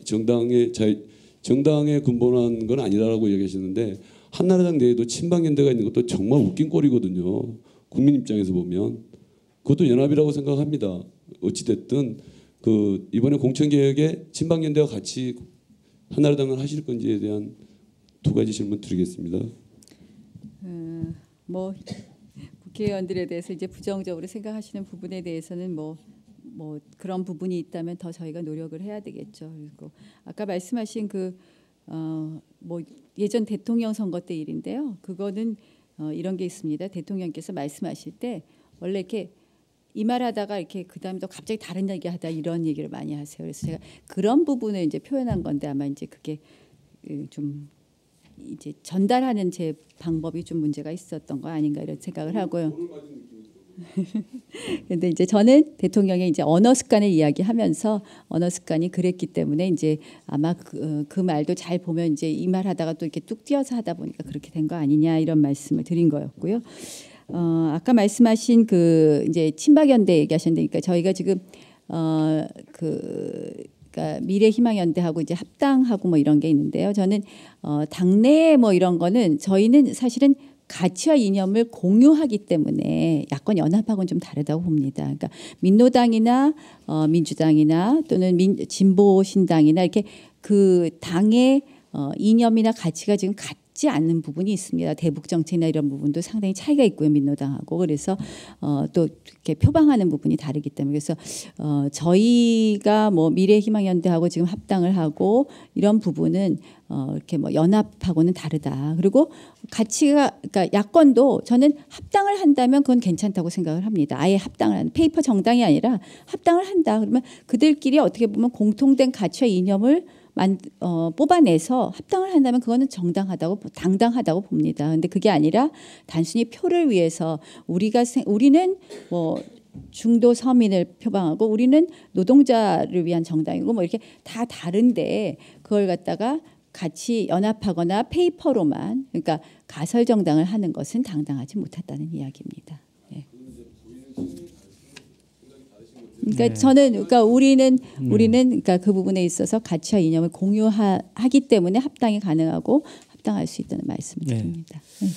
정당에 근본한 건 아니라고 얘기하시는데 한나라당 내에도 친박연대가 있는 것도 정말 웃긴 꼴이거든요. 국민 입장에서 보면 그것도 연합이라고 생각합니다. 어찌 됐든 그 이번에 공천개혁에 친박연대와 같이 한나라당을 하실 건지에 대한 2가지 질문 드리겠습니다. 뭐 국회의원들에 대해서 이제 부정적으로 생각하시는 부분에 대해서는 뭐 그런 부분이 있다면 더 저희가 노력을 해야 되겠죠. 그리고 아까 말씀하신 뭐 예전 대통령 선거 때 일인데요. 그거는 이런 게 있습니다. 대통령께서 말씀하실 때 원래 이렇게 이 말하다가 이렇게 그다음에 또 갑자기 다른 얘기하다 이런 얘기를 많이 하세요. 그래서 제가 그런 부분을 이제 표현한 건데 아마 이제 그게 좀 이제 전달하는 제 방법이 좀 문제가 있었던 거 아닌가 이런 생각을 하고요. 근데 이제 저는 대통령의 이제 언어 습관을 이야기하면서 언어 습관이 그랬기 때문에 이제 아마 그 말도 잘 보면 이제 이 말 하다가 또 이렇게 뚝 띄어서 하다 보니까 그렇게 된 거 아니냐 이런 말씀을 드린 거였고요. 아까 말씀하신 그 이제 친박연대 얘기하셨는데, 그러니까 저희가 지금 그러니까 미래희망연대하고 이제 합당하고 뭐 이런 게 있는데요. 저는 당내 뭐 이런 거는 저희는 사실은 가치와 이념을 공유하기 때문에 야권 연합하고는 좀 다르다고 봅니다. 그러니까 민노당이나 민주당이나 또는 진보신당이나 이렇게 그 당의 이념이나 가치가 지금 같이 맞지 않는 부분이 있습니다. 대북 정책이나 이런 부분도 상당히 차이가 있고요, 민노당하고. 그래서 또 이렇게 표방하는 부분이 다르기 때문에 그래서 저희가 뭐 미래희망연대하고 지금 합당을 하고 이런 부분은 이렇게 뭐 연합하고는 다르다. 그리고 가치가 그러니까 야권도 저는 합당을 한다면 그건 괜찮다고 생각을 합니다. 아예 합당을 하는 페이퍼 정당이 아니라 합당을 한다. 그러면 그들끼리 어떻게 보면 공통된 가치와 이념을 뽑아내서 합당을 한다면 그거는 당당하다고 봅니다. 근데 그게 아니라 단순히 표를 위해서 우리는 뭐 중도 서민을 표방하고 우리는 노동자를 위한 정당이고 뭐 이렇게 다 다른데 그걸 갖다가 같이 연합하거나 페이퍼로만 그러니까 가설 정당을 하는 것은 당당하지 못했다는 이야기입니다. 예. 그러니까 네. 저는 그러니까 우리는 그러니까 그 부분에 있어서 가치와 이념을 공유하기 때문에 합당이 가능하고 합당할 수 있다는 말씀을 드립니다. 네.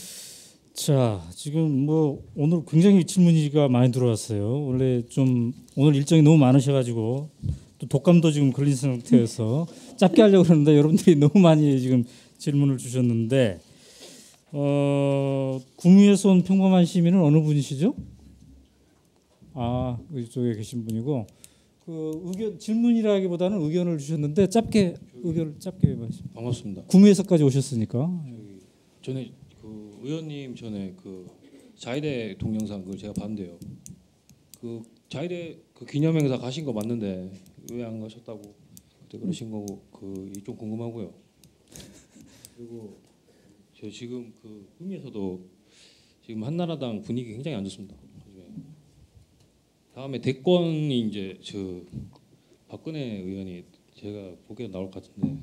자, 지금 뭐 오늘 굉장히 질문이가 많이 들어왔어요. 원래 좀 오늘 일정이 너무 많으셔가지고 또 독감도 지금 걸린 상태여서 짧게 하려고 그러는데 여러분들이 너무 많이 지금 질문을 주셨는데 구미에서 온 평범한 시민은 어느 분이시죠? 아, 이쪽에 계신 분이고 그 의견 질문이라기보다는 의견을 주셨는데 짧게 의견을 짧게 말씀. 반갑습니다. 구미에서까지 오셨으니까. 전에 그 의원님 전에 그 자위대 동영상 그걸 제가 봤는데요. 그 자위대 그 기념행사 가신 거 맞는데 왜 안 가셨다고 그때 그러신 거고 그 좀 궁금하고요. 그리고 저 지금 그 구미에서도 지금 한나라당 분위기 굉장히 안 좋습니다. 다음에 대권이 이제 저 박근혜 의원이 제가 보기에 나올 것 같은데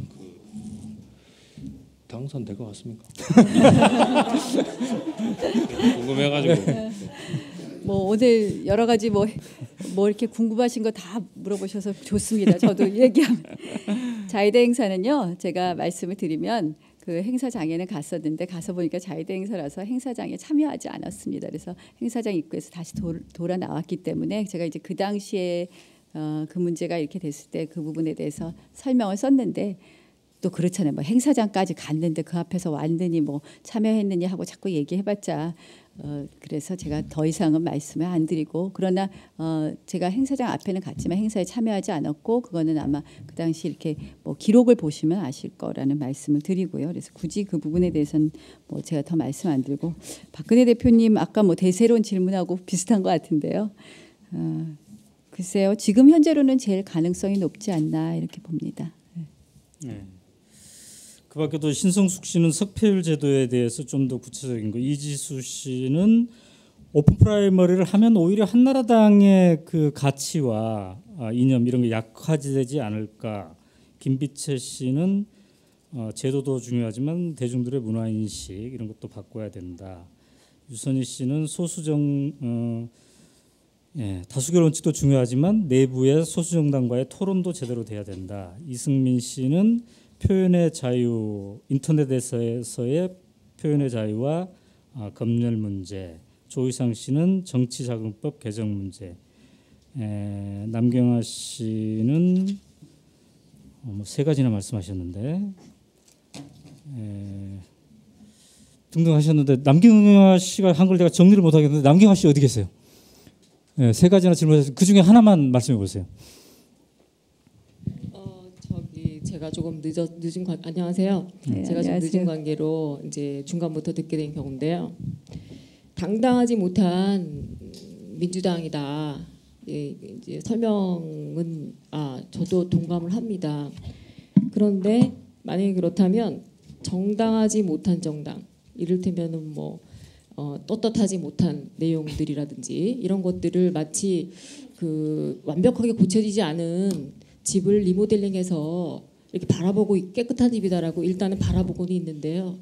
그 당선될 것 같습니까? 궁금해가지고. 뭐 오늘 여러 가지 뭐 이렇게 궁금하신 거 다 물어보셔서 좋습니다. 저도 얘기하면 자위대 행사는요. 제가 말씀을 드리면 그 행사장에는 갔었는데 가서 보니까 자위대 행사라서 행사장에 참여하지 않았습니다. 그래서 행사장 입구에서 다시 돌아 나왔기 때문에 제가 이제 그 당시에 그 문제가 이렇게 됐을 때 그 부분에 대해서 설명을 썼는데 또 그렇잖아요. 뭐 행사장까지 갔는데 그 앞에서 왔느니 뭐 참여했느니 하고 자꾸 얘기해봤자 그래서 제가 더 이상은 말씀을 안 드리고 그러나 제가 행사장 앞에는 갔지만 행사에 참여하지 않았고 그거는 아마 그 당시 이렇게 뭐 기록을 보시면 아실 거라는 말씀을 드리고요. 그래서 굳이 그 부분에 대해서는 뭐 제가 더 말씀 안 드리고 박근혜 대표님 아까 뭐 대세론 질문하고 비슷한 것 같은데요. 글쎄요. 지금 현재로는 제일 가능성이 높지 않나 이렇게 봅니다. 네. 그 밖에도 신성숙 씨는 석패율 제도에 대해서 좀 더 구체적인 거, 이지수 씨는 오픈 프라이머리를 하면 오히려 한나라당의 그 가치와 이념 이런 게 약화되지 않을까. 김비채 씨는 제도도 중요하지만 대중들의 문화 인식 이런 것도 바꿔야 된다. 유선희 씨는 다수결 원칙도 중요하지만 내부의 소수정당과의 토론도 제대로 돼야 된다. 이승민 씨는 표현의 자유, 인터넷에서의 표현의 자유와 검열 문제. 조희상 씨는 정치자금법 개정 문제. 남경아 씨는 세 가지나 말씀하셨는데 등등 하셨는데 남경아 씨가 한 걸 제가 정리를 못 하겠는데 남경아 씨 어디 계세요? 세 가지나 질문해서 그 중에 하나만 말씀해 보세요. 제가 조금 안녕하세요. 네, 제가 좀 안녕하세요. 늦은 관계로 이제 중간부터 듣게 된 경우인데요. 당당하지 못한 민주당이다. 이제 설명은 저도 동감을 합니다. 그런데 만약에 그렇다면 정당하지 못한 정당, 이를테면은 뭐 떳떳하지 못한 내용들이라든지 이런 것들을 마치 그 완벽하게 고쳐지지 않은 집을 리모델링해서 이렇게 바라보고 깨끗한 집이다라고 일단은 바라보고는 있는데요.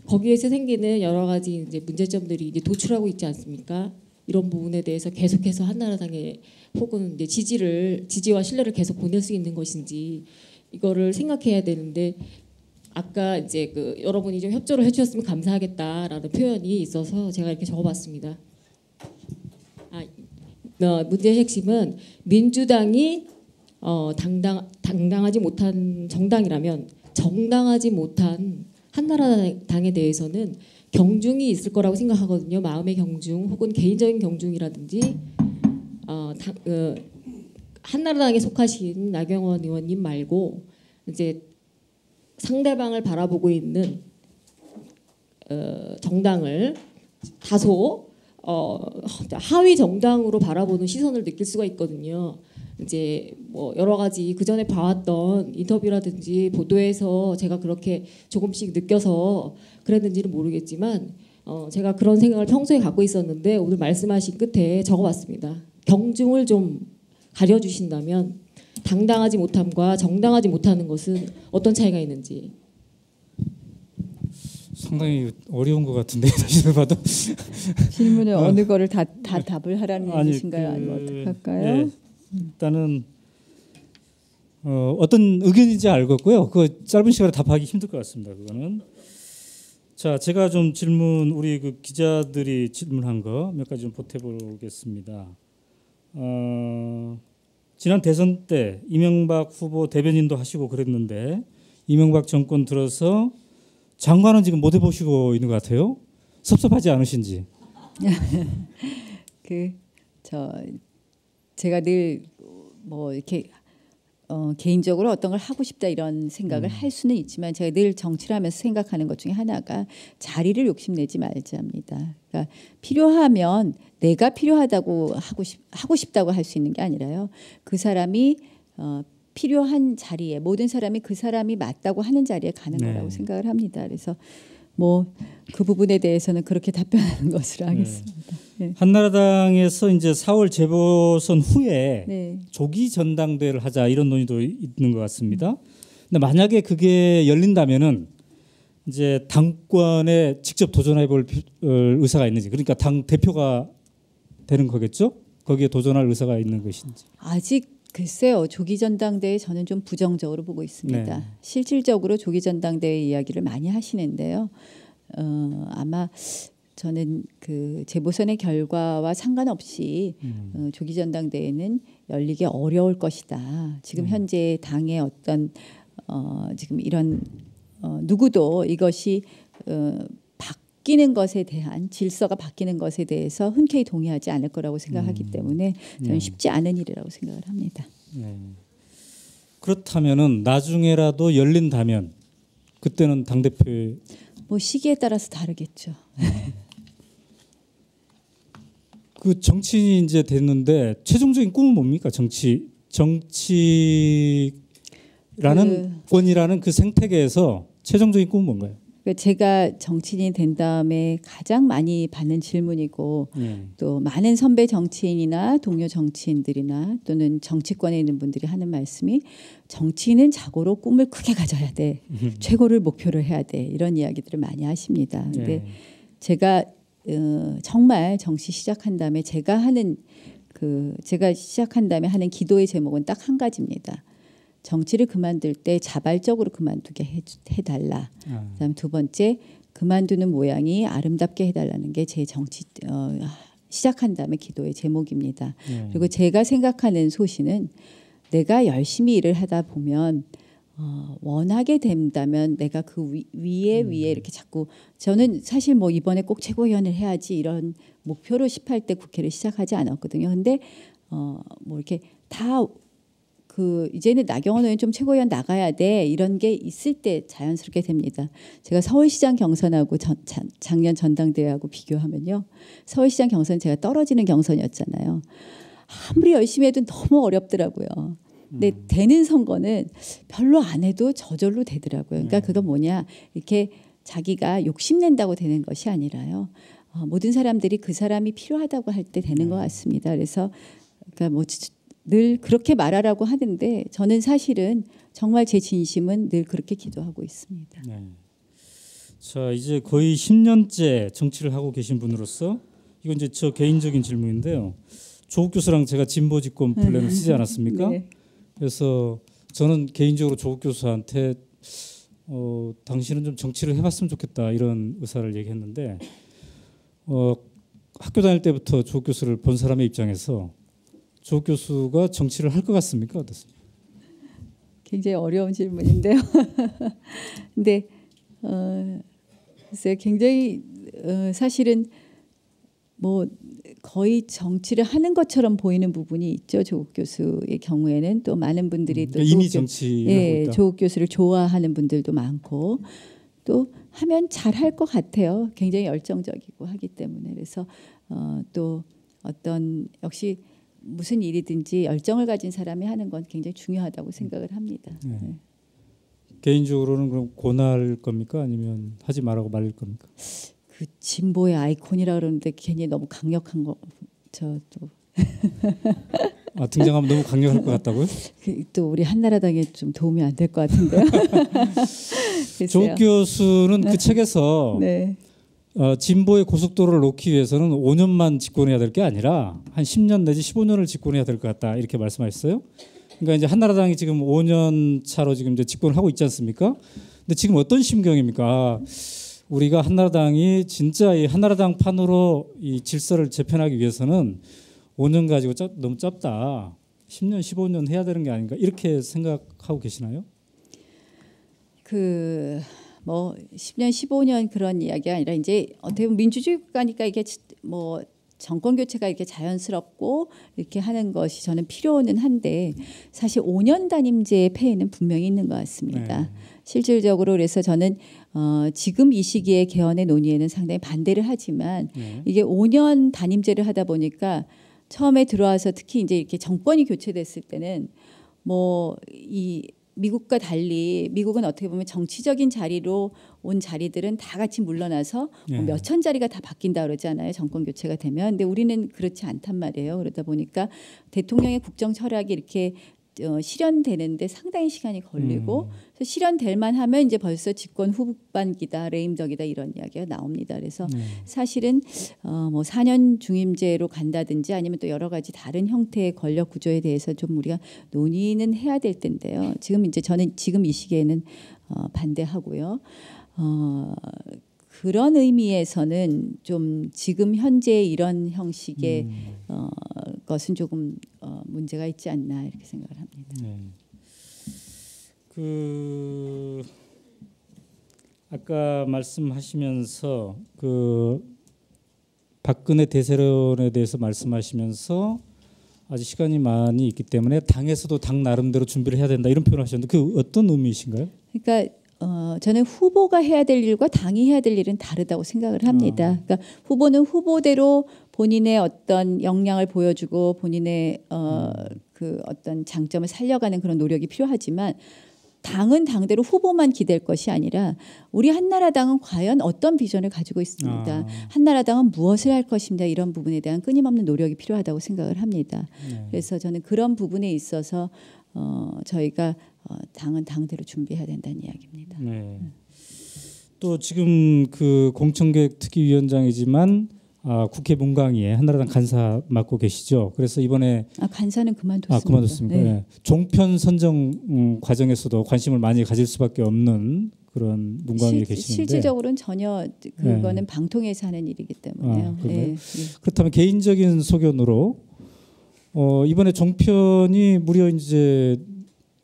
거기에서 생기는 여러 가지 이제 문제점들이 이제 도출하고 있지 않습니까? 이런 부분에 대해서 계속해서 한나라당에 혹은 이제 지지와 신뢰를 계속 보낼 수 있는 것인지 이거를 생각해야 되는데 아까 이제 그 여러분이 좀 협조를 해주셨으면 감사하겠다라는 표현이 있어서 제가 이렇게 적어봤습니다. 문제의 핵심은 민주당이 당당하지 못한 정당이라면 정당하지 못한 한나라당에 대해서는 경중이 있을 거라고 생각하거든요. 마음의 경중 혹은 개인적인 경중이라든지 한나라당에 속하신 나경원 의원님 말고 이제 상대방을 바라보고 있는 정당을 다소 하위 정당으로 바라보는 시선을 느낄 수가 있거든요. 이제 뭐 여러 가지 그 전에 봐왔던 인터뷰라든지 보도에서 제가 그렇게 조금씩 느껴서 그랬는지는 모르겠지만 제가 그런 생각을 평소에 갖고 있었는데 오늘 말씀하신 끝에 적어봤습니다. 경중을 좀 가려주신다면 당당하지 못함과 정당하지 못하는 것은 어떤 차이가 있는지. 상당히 어려운 것 같은데 다시 봐도 질문을 어느 거를 다 답을 하라는 얘기신가요? 아니면 어떻게 할까요? 네, 일단은 어떤 의견인지 알겠고요. 그 짧은 시간에 답하기 힘들 것 같습니다. 그거는. 자, 제가 좀 질문 우리 그 기자들이 질문한 거 몇 가지 좀 보태보겠습니다. 지난 대선 때 이명박 후보 대변인도 하시고 그랬는데 이명박 정권 들어서 장관은 지금 못 해보시고 있는 것 같아요. 섭섭하지 않으신지? 제가 늘 뭐 이렇게 개인적으로 어떤 걸 하고 싶다 이런 생각을 할 수는 있지만 제가 늘 정치를 하면서 생각하는 것 중에 하나가 자리를 욕심내지 말자입니다. 그러니까 필요하면 내가 필요하다고 하고 싶다고 할 수 있는 게 아니라요. 그 사람이 필요한 자리에 모든 사람이 그 사람이 맞다고 하는 자리에 가는 거라고 생각을 합니다. 그래서 뭐 그 부분에 대해서는 그렇게 답변하는 것으로 하겠습니다. 네. 한나라당에서 이제 4월 재보선 후에 조기 전당대회를 하자 이런 논의도 있는 것 같습니다. 근데 만약에 그게 열린다면은 이제 당권에 직접 도전해볼 의사가 있는지, 그러니까 당 대표가 되는 거겠죠? 거기에 도전할 의사가 있는 것인지. 아직 글쎄요. 조기 전당대회 저는 좀 부정적으로 보고 있습니다. 실질적으로 조기 전당대회 이야기를 많이 하시는데요. 아마 저는 그 재보선의 결과와 상관없이 조기 전당대회는 열리기 어려울 것이다. 지금 현재 당의 어떤 지금 이런 누구도 이것이 바뀌는 것에 대한 질서가 바뀌는 것에 대해서 흔쾌히 동의하지 않을 거라고 생각하기 때문에 저는 쉽지 않은 일이라고 생각을 합니다. 그렇다면은 나중에라도 열린다면 그때는 당대표 뭐 시기에 따라서 다르겠죠. 그 정치인이 이제 됐는데 최종적인 꿈은 뭡니까? 정치라는 권이라는 그 생태계에서 최종적인 꿈은 뭔가요? 제가 정치인이 된 다음에 가장 많이 받는 질문이고 또 많은 선배 정치인이나 동료 정치인들이나 또는 정치권에 있는 분들이 하는 말씀이 정치인은 자고로 꿈을 크게 가져야 돼. 최고를 목표로 해야 돼. 이런 이야기들을 많이 하십니다. 근데 제가 정말 정치 시작한 다음에 제가 시작한 다음에 하는 기도의 제목은 딱 한 가지입니다. 정치를 그만둘 때 자발적으로 그만두게 해달라. 그다음 두 번째, 그만두는 모양이 아름답게 해달라는 게 제 정치 시작한 다음에 기도의 제목입니다. 그리고 제가 생각하는 소신은 내가 열심히 일을 하다 보면 원하게 된다면 내가 그 위에 이렇게 자꾸 저는 사실 뭐 이번에 꼭 최고위원을 해야지 이런 목표로 18대 국회를 시작하지 않았거든요. 근데 뭐 이렇게 다 이제는 나경원 의원 좀 최고위원 나가야 돼 이런 게 있을 때 자연스럽게 됩니다. 제가 서울시장 경선하고 작년 전당대회하고 비교하면요. 서울시장 경선 제가 떨어지는 경선이었잖아요. 아무리 열심히 해도 너무 어렵더라고요. 근데 되는 선거는 별로 안 해도 저절로 되더라고요. 그러니까 그거 뭐냐 이렇게 자기가 욕심낸다고 되는 것이 아니라요. 모든 사람들이 그 사람이 필요하다고 할 때 되는 것 같습니다. 그래서 그러니까 뭐 늘 그렇게 말하라고 하는데 저는 사실은 정말 제 진심은 늘 그렇게 기도하고 있습니다. 자, 이제 거의 10년째 정치를 하고 계신 분으로서 이건 이제 저 개인적인 질문인데요. 조국 교수랑 제가 진보집권 플랜을 쓰지 않았습니까? 그래서 저는 개인적으로 조국 교수한테 당신은 좀 정치를 해봤으면 좋겠다 이런 의사를 얘기했는데 학교 다닐 때부터 조국 교수를 본 사람의 입장에서 조국 교수가 정치를 할 것 같습니까? 어떻습니까? 굉장히 어려운 질문인데요. 근데 글쎄요, 굉장히 사실은 뭐 거의 정치를 하는 것처럼 보이는 부분이 있죠. 조국 교수의 경우에는 또 많은 분들이 또 이미 정치하고 있다. 조국 교수를 좋아하는 분들도 많고 또 하면 잘할 것 같아요. 굉장히 열정적이고 하기 때문에 그래서 또 어떤 역시 무슨 일이든지 열정을 가진 사람이 하는 건 굉장히 중요하다고 생각을 합니다. 네. 개인적으로는 그럼 권할 겁니까? 아니면 하지 말라고 말릴 겁니까? 그 진보의 아이콘이라 그러는데 괜히 너무 강력한 거 저도 등장하면 너무 강력할 것 같다고요? 또 우리 한나라당에 좀 도움이 안 될 것 같은데요. 조국 교수는 그 책에서 네. 진보의 고속도로를 놓기 위해서는 5년만 집권해야 될 게 아니라 한 10년 내지 15년을 집권해야 될 것 같다 이렇게 말씀하셨어요. 그러니까 이제 한나라당이 지금 5년 차로 지금 이제 집권을 하고 있지 않습니까? 근데 지금 어떤 심경입니까? 우리가 한나라당이 진짜 이 한나라당 판으로 이 질서를 재편하기 위해서는 5년 가지고 너무 짧다. 10년, 15년 해야 되는 게 아닌가 이렇게 생각하고 계시나요? 뭐 10년, 15년 그런 이야기가 아니라 이제 어떻게 보면 민주주의 국가니까 이게 뭐 정권 교체가 이렇게 자연스럽고 이렇게 하는 것이 저는 필요는 한데 사실 5년 단임제의 폐해는 분명히 있는 것 같습니다. 네. 실질적으로 그래서 저는 지금 이 시기에 개헌의 논의에는 상당히 반대를 하지만 이게 5년 단임제를 하다 보니까 처음에 들어와서 특히 이제 이렇게 정권이 교체됐을 때는 뭐 이 미국과 달리 미국은 어떻게 보면 정치적인 자리로 온 자리들은 다 같이 물러나서 뭐 몇천 자리가 다 바뀐다 그러잖아요. 정권 교체가 되면. 근데 우리는 그렇지 않단 말이에요. 그러다 보니까 대통령의 국정 철학이 이렇게 실현되는데 상당히 시간이 걸리고 그래서 실현될 만하면 이제 벌써 집권 후반기다, 레임덕이다 이런 이야기가 나옵니다. 그래서 사실은 뭐 4년 중임제로 간다든지 아니면 또 여러 가지 다른 형태의 권력 구조에 대해서 좀 우리가 논의는 해야 될 텐데요. 지금 이제 저는 지금 이 시기에는 반대하고요. 그런 의미에서는 좀 지금 현재 이런 형식의 것은 조금 문제가 있지 않나 이렇게 생각을 합니다. 네. 아까 말씀하시면서 박근혜 대세론에 대해서 말씀하시면서 아직 시간이 많이 있기 때문에 당에서도 당 나름대로 준비를 해야 된다 이런 표현을 하셨는데 그 어떤 의미이신가요? 그러니까 저는 후보가 해야 될 일과 당이 해야 될 일은 다르다고 생각을 합니다. 그러니까 후보는 후보대로 본인의 어떤 역량을 보여주고 본인의 그 어떤 장점을 살려가는 그런 노력이 필요하지만 당은 당대로 후보만 기댈 것이 아니라 우리 한나라당은 과연 어떤 비전을 가지고 있습니다. 한나라당은 무엇을 할 것입니다. 이런 부분에 대한 끊임없는 노력이 필요하다고 생각을 합니다. 그래서 저는 그런 부분에 있어서 저희가 당은 당대로 준비해야 된다는 이야기입니다. 네. 또 지금 그 공천개혁특위위원장이지만 국회 문광위에 한나라당 간사 맡고 계시죠. 그래서 이번에 간사는 그만뒀습니다. 그만뒀습니까? 네. 네. 종편 선정 과정에서도 관심을 많이 가질 수밖에 없는 그런 문광위에 계시는데 실질적으로는 전혀 그거는 방통위에서 하는 일이기 때문에요. 네. 그렇다면 개인적인 소견으로 이번에 종편이 무려 이제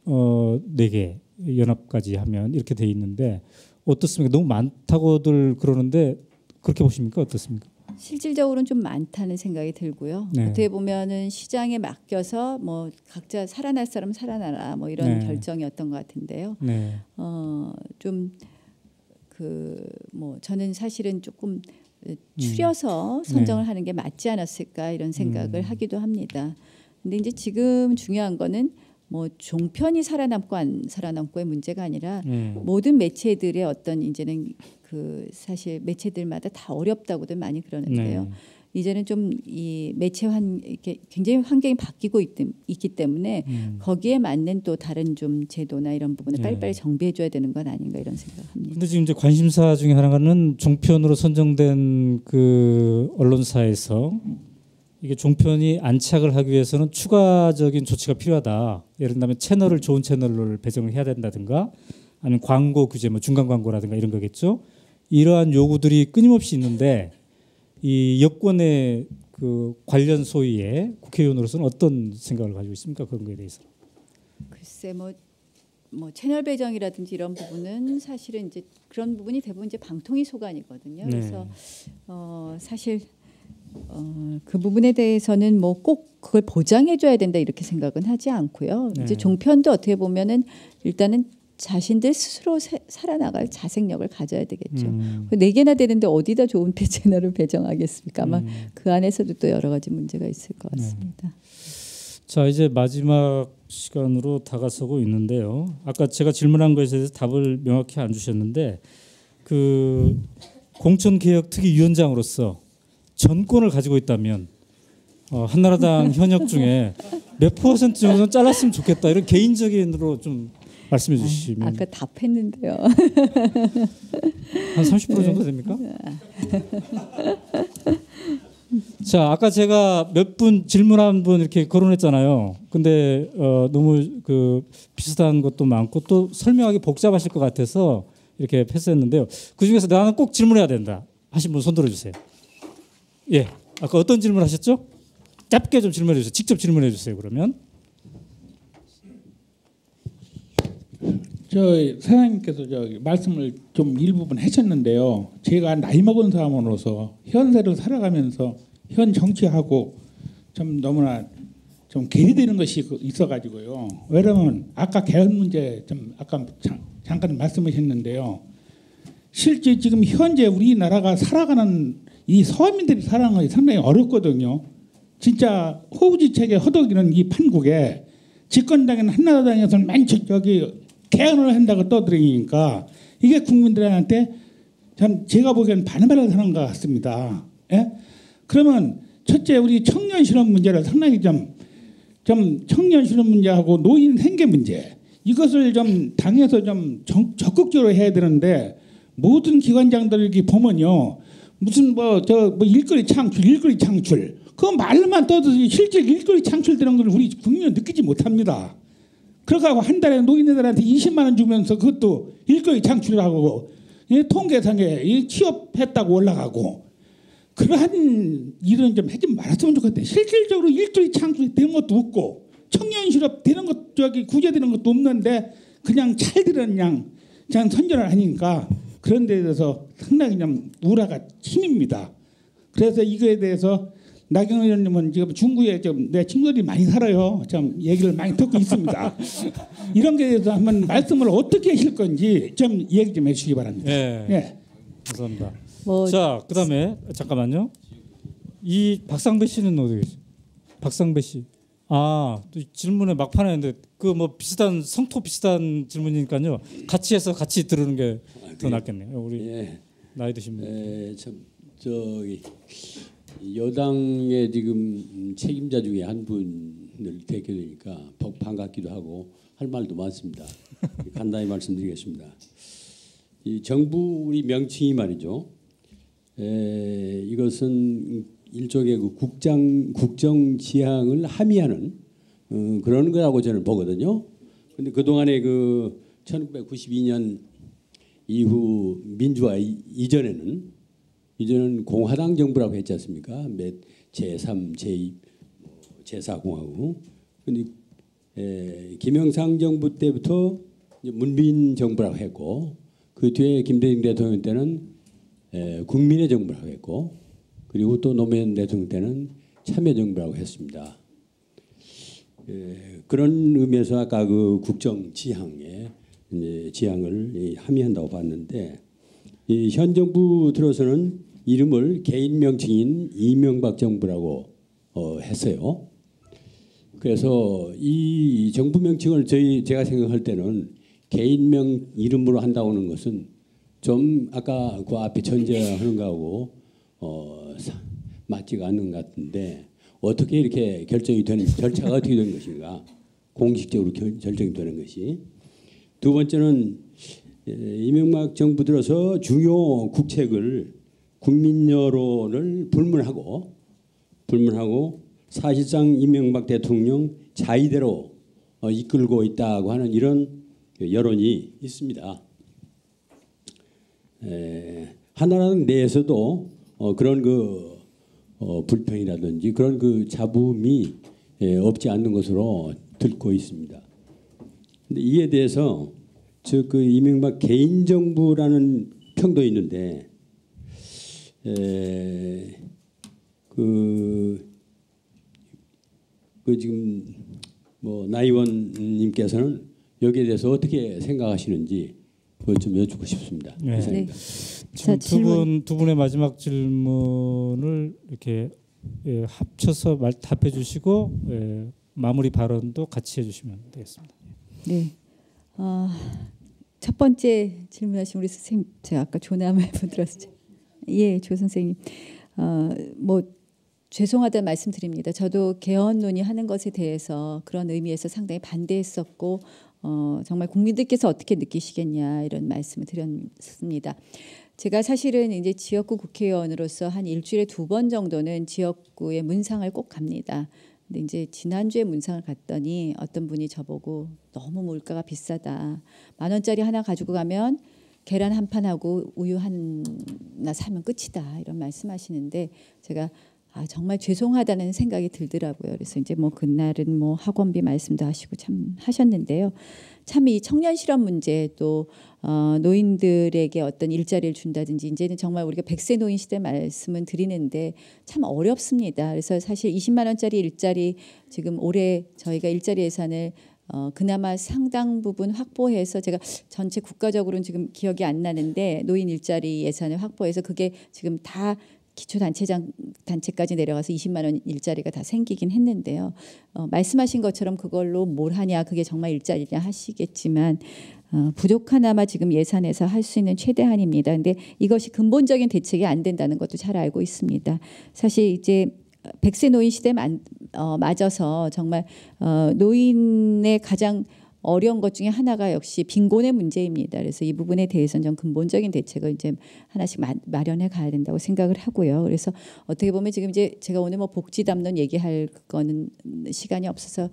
4개 연합까지 하면 이렇게 돼 있는데 어떻습니까? 너무 많다고들 그러는데 그렇게 보십니까? 어떻습니까? 실질적으로는 좀 많다는 생각이 들고요. 네. 어떻게 보면은 시장에 맡겨서 뭐 각자 살아날 사람 살아나라 뭐 이런 결정이었던 것 같은데요. 네. 좀 뭐 저는 사실은 조금 추려서 선정을 하는 게 맞지 않았을까 이런 생각을 하기도 합니다. 근데 이제 지금 중요한 거는 뭐 종편이 살아남고 안 살아남고의 문제가 아니라 모든 매체들의 어떤 이제는 그 사실 매체들마다 다 어렵다고들 많이 그러는데요. 이제는 좀 이 매체 이렇게 굉장히 환경이 바뀌고 있기 때문에 거기에 맞는 또 다른 좀 제도나 이런 부분을 빨리빨리 정비해줘야 되는 건 아닌가 이런 생각합니다. 그런데 지금 이제 관심사 중에 하나는 종편으로 선정된 그 언론사에서 이게 종편이 안착을 하기 위해서는 추가적인 조치가 필요하다. 예를 들면 채널을 좋은 채널로 배정을 해야 된다든가 아니면 광고 규제, 뭐 중간 광고라든가 이런 거겠죠. 이러한 요구들이 끊임없이 있는데 이 여권의 그 관련 소위에 국회의원으로서는 어떤 생각을 가지고 있습니까? 그런 거에 대해서. 글쎄 뭐 뭐 채널 배정이라든지 이런 부분은 사실은 이제 그런 부분이 대부분 이제 방통위 소관이거든요. 네. 그래서 사실 그 부분에 대해서는 뭐 꼭 그걸 보장해줘야 된다 이렇게 생각은 하지 않고요. 네. 이제 종편도 어떻게 보면은 일단은 자신들 스스로 살아나갈 자생력을 가져야 되겠죠. 4개나 되는데 어디다 좋은 채널을 배정하겠습니까? 아마 그 안에서도 또 여러 가지 문제가 있을 것 같습니다. 자, 이제 마지막 시간으로 다가서고 있는데요. 아까 제가 질문한 것에 대해서 답을 명확히 안 주셨는데 그 공천개혁특위위원장으로서 전권을 가지고 있다면 한나라당 현역 중에 몇 % 정도는 잘랐으면 좋겠다 이런 개인적인으로 좀 말씀해 주시면. 아까 답했는데요. 한 30% 정도 됩니까? 자, 아까 제가 몇 분 질문한 분 이렇게 거론했잖아요. 근데 너무 그 비슷한 것도 많고 또 설명하기 복잡하실 것 같아서 이렇게 패스했는데요. 그 중에서 나는 꼭 질문해야 된다 하신 분 손 들어주세요. 예, 아까 어떤 질문 하셨죠? 짧게 좀 질문해 주세요. 직접 질문해 주세요. 그러면. 사장님께서 말씀을 좀 일부분 하셨는데요. 제가 나이 먹은 사람으로서 현세를 살아가면서 현 정치하고 좀 너무나 좀 괴리되는 것이 있어가지고요. 왜냐하면 아까 개헌 문제 좀 아까 잠깐 말씀하셨는데요. 실제 지금 현재 우리나라가 살아가는 이 서민들이 살아가는 것이 상당히 어렵거든요. 진짜 호우지책에 허덕이는 이 판국에 집권당인 한나라당에서는 많이 개헌을 한다고 떠들으니까 이게 국민들한테 제가 보기에는 반발을 하는 것 같습니다. 예? 그러면 첫째 우리 청년 실업 문제를 상당히 좀 청년 실업 문제하고 노인 생계 문제 이것을 좀 당에서 좀 적극적으로 해야 되는데 모든 기관장들 이렇게 보면요 무슨 뭐 일거리 창출 그 말만 떠들지 실제 일거리 창출되는 걸 우리 국민은 느끼지 못합니다. 그러고 한 달에 노인들한테 20만 원 주면서 그것도 일거리 창출하고 통계상에 취업했다고 올라가고 그러한 일은 좀 하지 말았으면 좋겠다. 실질적으로 일거리 창출되는 것도 없고 청년 실업 되는 것 구제되는 것도 없는데 그냥 찰들은 그냥 선전을 하니까 그런 데 대해서 상당히 좀 우라가 심입니다. 그래서 이거에 대해서 나경원 의원님은 지금 중구에 내 친구들이 많이 살아요. 좀 얘기를 많이 듣고 있습니다. 이런 게 대해서 한번 말씀을 어떻게 하실 건지 좀 얘기 좀 해주시기 바랍니다. 네, 예. 감사합니다. 자, 그다음에 잠깐만요. 이 박상배 씨는 어디 계세요? 박상배 씨. 또 질문에 막판에 했는데 그 뭐 비슷한 성토 비슷한 질문이니까요. 같이 해서 같이 들으는 게 더 낫겠네요. 우리 나이 드신 분. 참 여당의 지금 책임자 중에 한 분을 뵙게 되니까 반갑기도 하고 할 말도 많습니다. 간단히 말씀드리겠습니다. 이 정부 우리 명칭이 말이죠. 이것은 일종의 그 국정 지향을 함의하는 그런 거라고 저는 보거든요. 근데 그 동안에 그 1992년 이후 민주화 이전에는 공화당 정부라고 했지 않습니까? 제3, 제2, 제4공화국. 근데 김영삼 정부 때부터 문민 정부라고 했고 그 뒤에 김대중 대통령 때는 국민의 정부라고 했고 그리고 또 노무현 대통령 때는 참여정부라고 했습니다. 그런 의미에서 아까 그 국정 지향에 지향을 함의한다고 봤는데 이 현 정부 들어서는 이름을 개인 명칭인 이명박 정부라고 했어요. 그래서 이 정부 명칭을 제가 생각할 때는 개인명 이름으로 한다고 하는 것은 좀 아까 그 앞에 전제하는 거하고 맞지가 않는 것 같은데 어떻게 이렇게 결정이 되는 절차가 어떻게 되는 것인가 공식적으로 결정이 되는 것이 두 번째는 이명박 정부 들어서 중요 국책을 국민 여론을 불문하고 사실상 이명박 대통령 자의대로 이끌고 있다고 하는 이런 여론이 있습니다. 한나라당 내에서도 그런 그 불평이라든지 그런 그 잡음이 없지 않는 것으로 듣고 있습니다. 근데 이에 대해서 그 이명박 개인정부라는 평도 있는데 그 지금 뭐 나의원님께서는 여기에 대해서 어떻게 생각하시는지 그걸 좀 여쭙고 싶습니다. 네. 이상입니다. 지금 두 분의 마지막 질문을 이렇게 합쳐서 답해 주시고 마무리 발언도 같이 해주시면 되겠습니다. 네. 첫 번째 질문하신 우리 선생님, 제가 아까 조남을 들었죠. 예, 조 선생님. 뭐 죄송하다는 말씀드립니다. 저도 개헌 논의하는 것에 대해서 그런 의미에서 상당히 반대했었고 정말 국민들께서 어떻게 느끼시겠냐 이런 말씀을 드렸습니다. 제가 사실은 이제 지역구 국회의원으로서 한 일주일에 2번 정도는 지역구의 문상을 꼭 갑니다. 근데 이제 지난주에 문상을 갔더니 어떤 분이 저보고 너무 물가가 비싸다. 10,000원짜리 하나 가지고 가면 계란 한 판하고 우유 하나 사면 끝이다. 이런 말씀하시는데 제가 정말 죄송하다는 생각이 들더라고요. 그래서 이제 뭐 그날은 뭐 학원비 말씀도 하시고 참 하셨는데요. 참 이 청년 실업 문제 또 노인들에게 어떤 일자리를 준다든지 이제는 정말 우리가 100세 노인 시대 말씀은 드리는데 참 어렵습니다. 그래서 사실 20만 원짜리 일자리 지금 올해 저희가 일자리 예산을 그나마 상당 부분 확보해서 제가 전체 국가적으로는 지금 기억이 안 나는데 노인 일자리 예산을 확보해서 그게 지금 다 기초단체까지 내려가서 20만 원 일자리가 다 생기긴 했는데요. 말씀하신 것처럼 그걸로 뭘 하냐 그게 정말 일자리냐 하시겠지만 부족하나마 지금 예산에서 할 수 있는 최대한입니다. 근데 이것이 근본적인 대책이 안 된다는 것도 잘 알고 있습니다. 사실 이제 100세 노인 시대에 맞아서 정말 노인의 가장 어려운 것 중에 하나가 역시 빈곤의 문제입니다. 그래서 이 부분에 대해서는 좀 근본적인 대책을 이제 하나씩 마련해 가야 된다고 생각을 하고요. 그래서 어떻게 보면 지금 이제 제가 오늘 뭐 복지 담론 얘기할 거는 시간이 없어서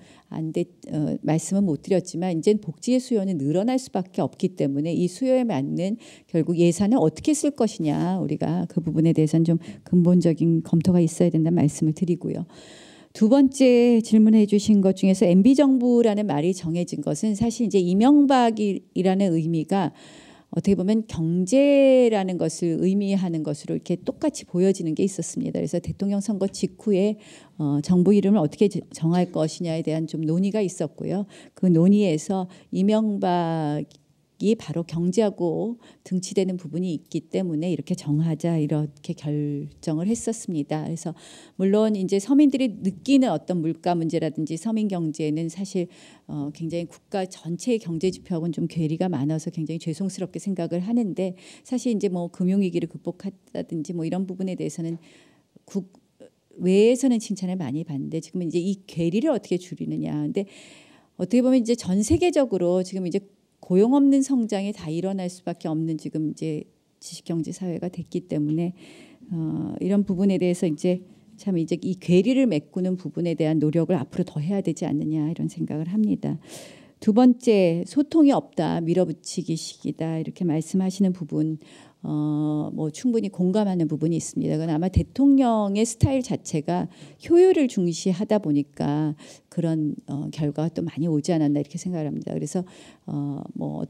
말씀은 못 드렸지만 이제 복지의 수요는 늘어날 수밖에 없기 때문에 이 수요에 맞는 결국 예산을 어떻게 쓸 것이냐 우리가 그 부분에 대해서는 좀 근본적인 검토가 있어야 된다는 말씀을 드리고요. 두 번째 질문해 주신 것 중에서 MB정부라는 말이 정해진 것은 사실 이제 이명박이라는 의미가 어떻게 보면 경제라는 것을 의미하는 것으로 이렇게 똑같이 보여지는 게 있었습니다. 그래서 대통령 선거 직후에 정부 이름을 어떻게 정할 것이냐에 대한 좀 논의가 있었고요. 그 논의에서 이명박이 바로 경제하고 등치되는 부분이 있기 때문에 이렇게 정하자 이렇게 결정을 했었습니다. 그래서 물론 이제 서민들이 느끼는 어떤 물가 문제라든지 서민 경제는 사실 굉장히 국가 전체의 경제 지표하고는 좀 괴리가 많아서 굉장히 죄송스럽게 생각을 하는데 사실 이제 뭐 금융위기를 극복했다든지 뭐 이런 부분에 대해서는 외에서는 칭찬을 많이 받는데 지금 이제 이 괴리를 어떻게 줄이느냐. 근데 어떻게 보면 이제 전 세계적으로 지금 이제 고용 없는 성장이 다 일어날 수밖에 없는 지금 이제 지식경제 사회가 됐기 때문에 이런 부분에 대해서 이제 참 이제 이 괴리를 메꾸는 부분에 대한 노력을 앞으로 더 해야 되지 않느냐 이런 생각을 합니다. 두 번째 소통이 없다 밀어붙이기식이다 이렇게 말씀하시는 부분 뭐 충분히 공감하는 부분이 있습니다. 그건 아마 대통령의 스타일 자체가 효율을 중시하다 보니까 그런 결과가 또 많이 오지 않았나 이렇게 생각을 합니다. 그래서 뭐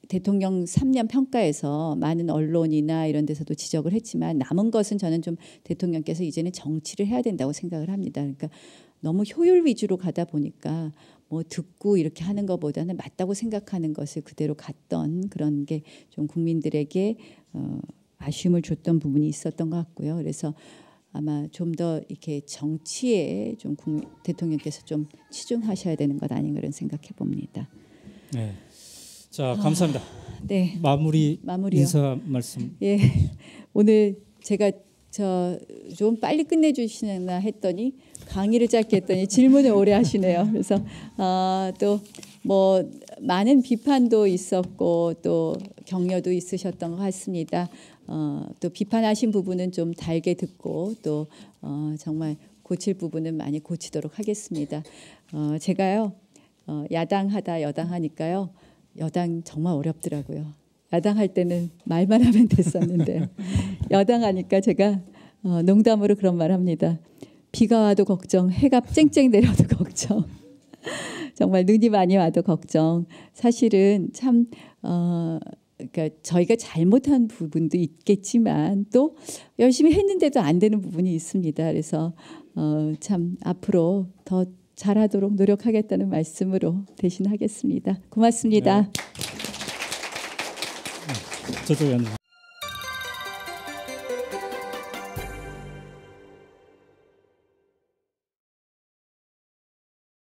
대통령 3년 평가에서 많은 언론이나 이런 데서도 지적을 했지만 남은 것은 저는 좀 대통령께서 이제는 정치를 해야 된다고 생각을 합니다. 그러니까 너무 효율 위주로 가다 보니까 뭐 듣고 이렇게 하는 것보다는 맞다고 생각하는 것을 그대로 갔던 그런 게 좀 국민들에게 아쉬움을 줬던 부분이 있었던 것 같고요. 그래서 아마 좀 더 이렇게 정치에 좀 대통령께서 좀 치중하셔야 되는 것 아닌가 그런 생각해 봅니다. 네, 자 감사합니다. 네, 마무리요. 인사 말씀. 예, 오늘 제가 좀 빨리 끝내주시나 했더니 강의를 짧게 했더니 질문을 오래 하시네요. 그래서 또 뭐 많은 비판도 있었고 또 격려도 있으셨던 것 같습니다. 또 비판하신 부분은 좀 달게 듣고 또 정말 고칠 부분은 많이 고치도록 하겠습니다. 제가요 야당하다 여당하니까요 여당 정말 어렵더라고요. 야당할 때는 말만 하면 됐었는데 여당하니까 제가 농담으로 그런 말 합니다. 비가 와도 걱정, 해가 쨍쨍 내려도 걱정. 정말 눈이 많이 와도 걱정. 사실은 참 그러니까 저희가 잘못한 부분도 있겠지만 또 열심히 했는데도 안 되는 부분이 있습니다. 그래서 참 앞으로 더 잘하도록 노력하겠다는 말씀으로 대신하겠습니다. 고맙습니다. 네. 저도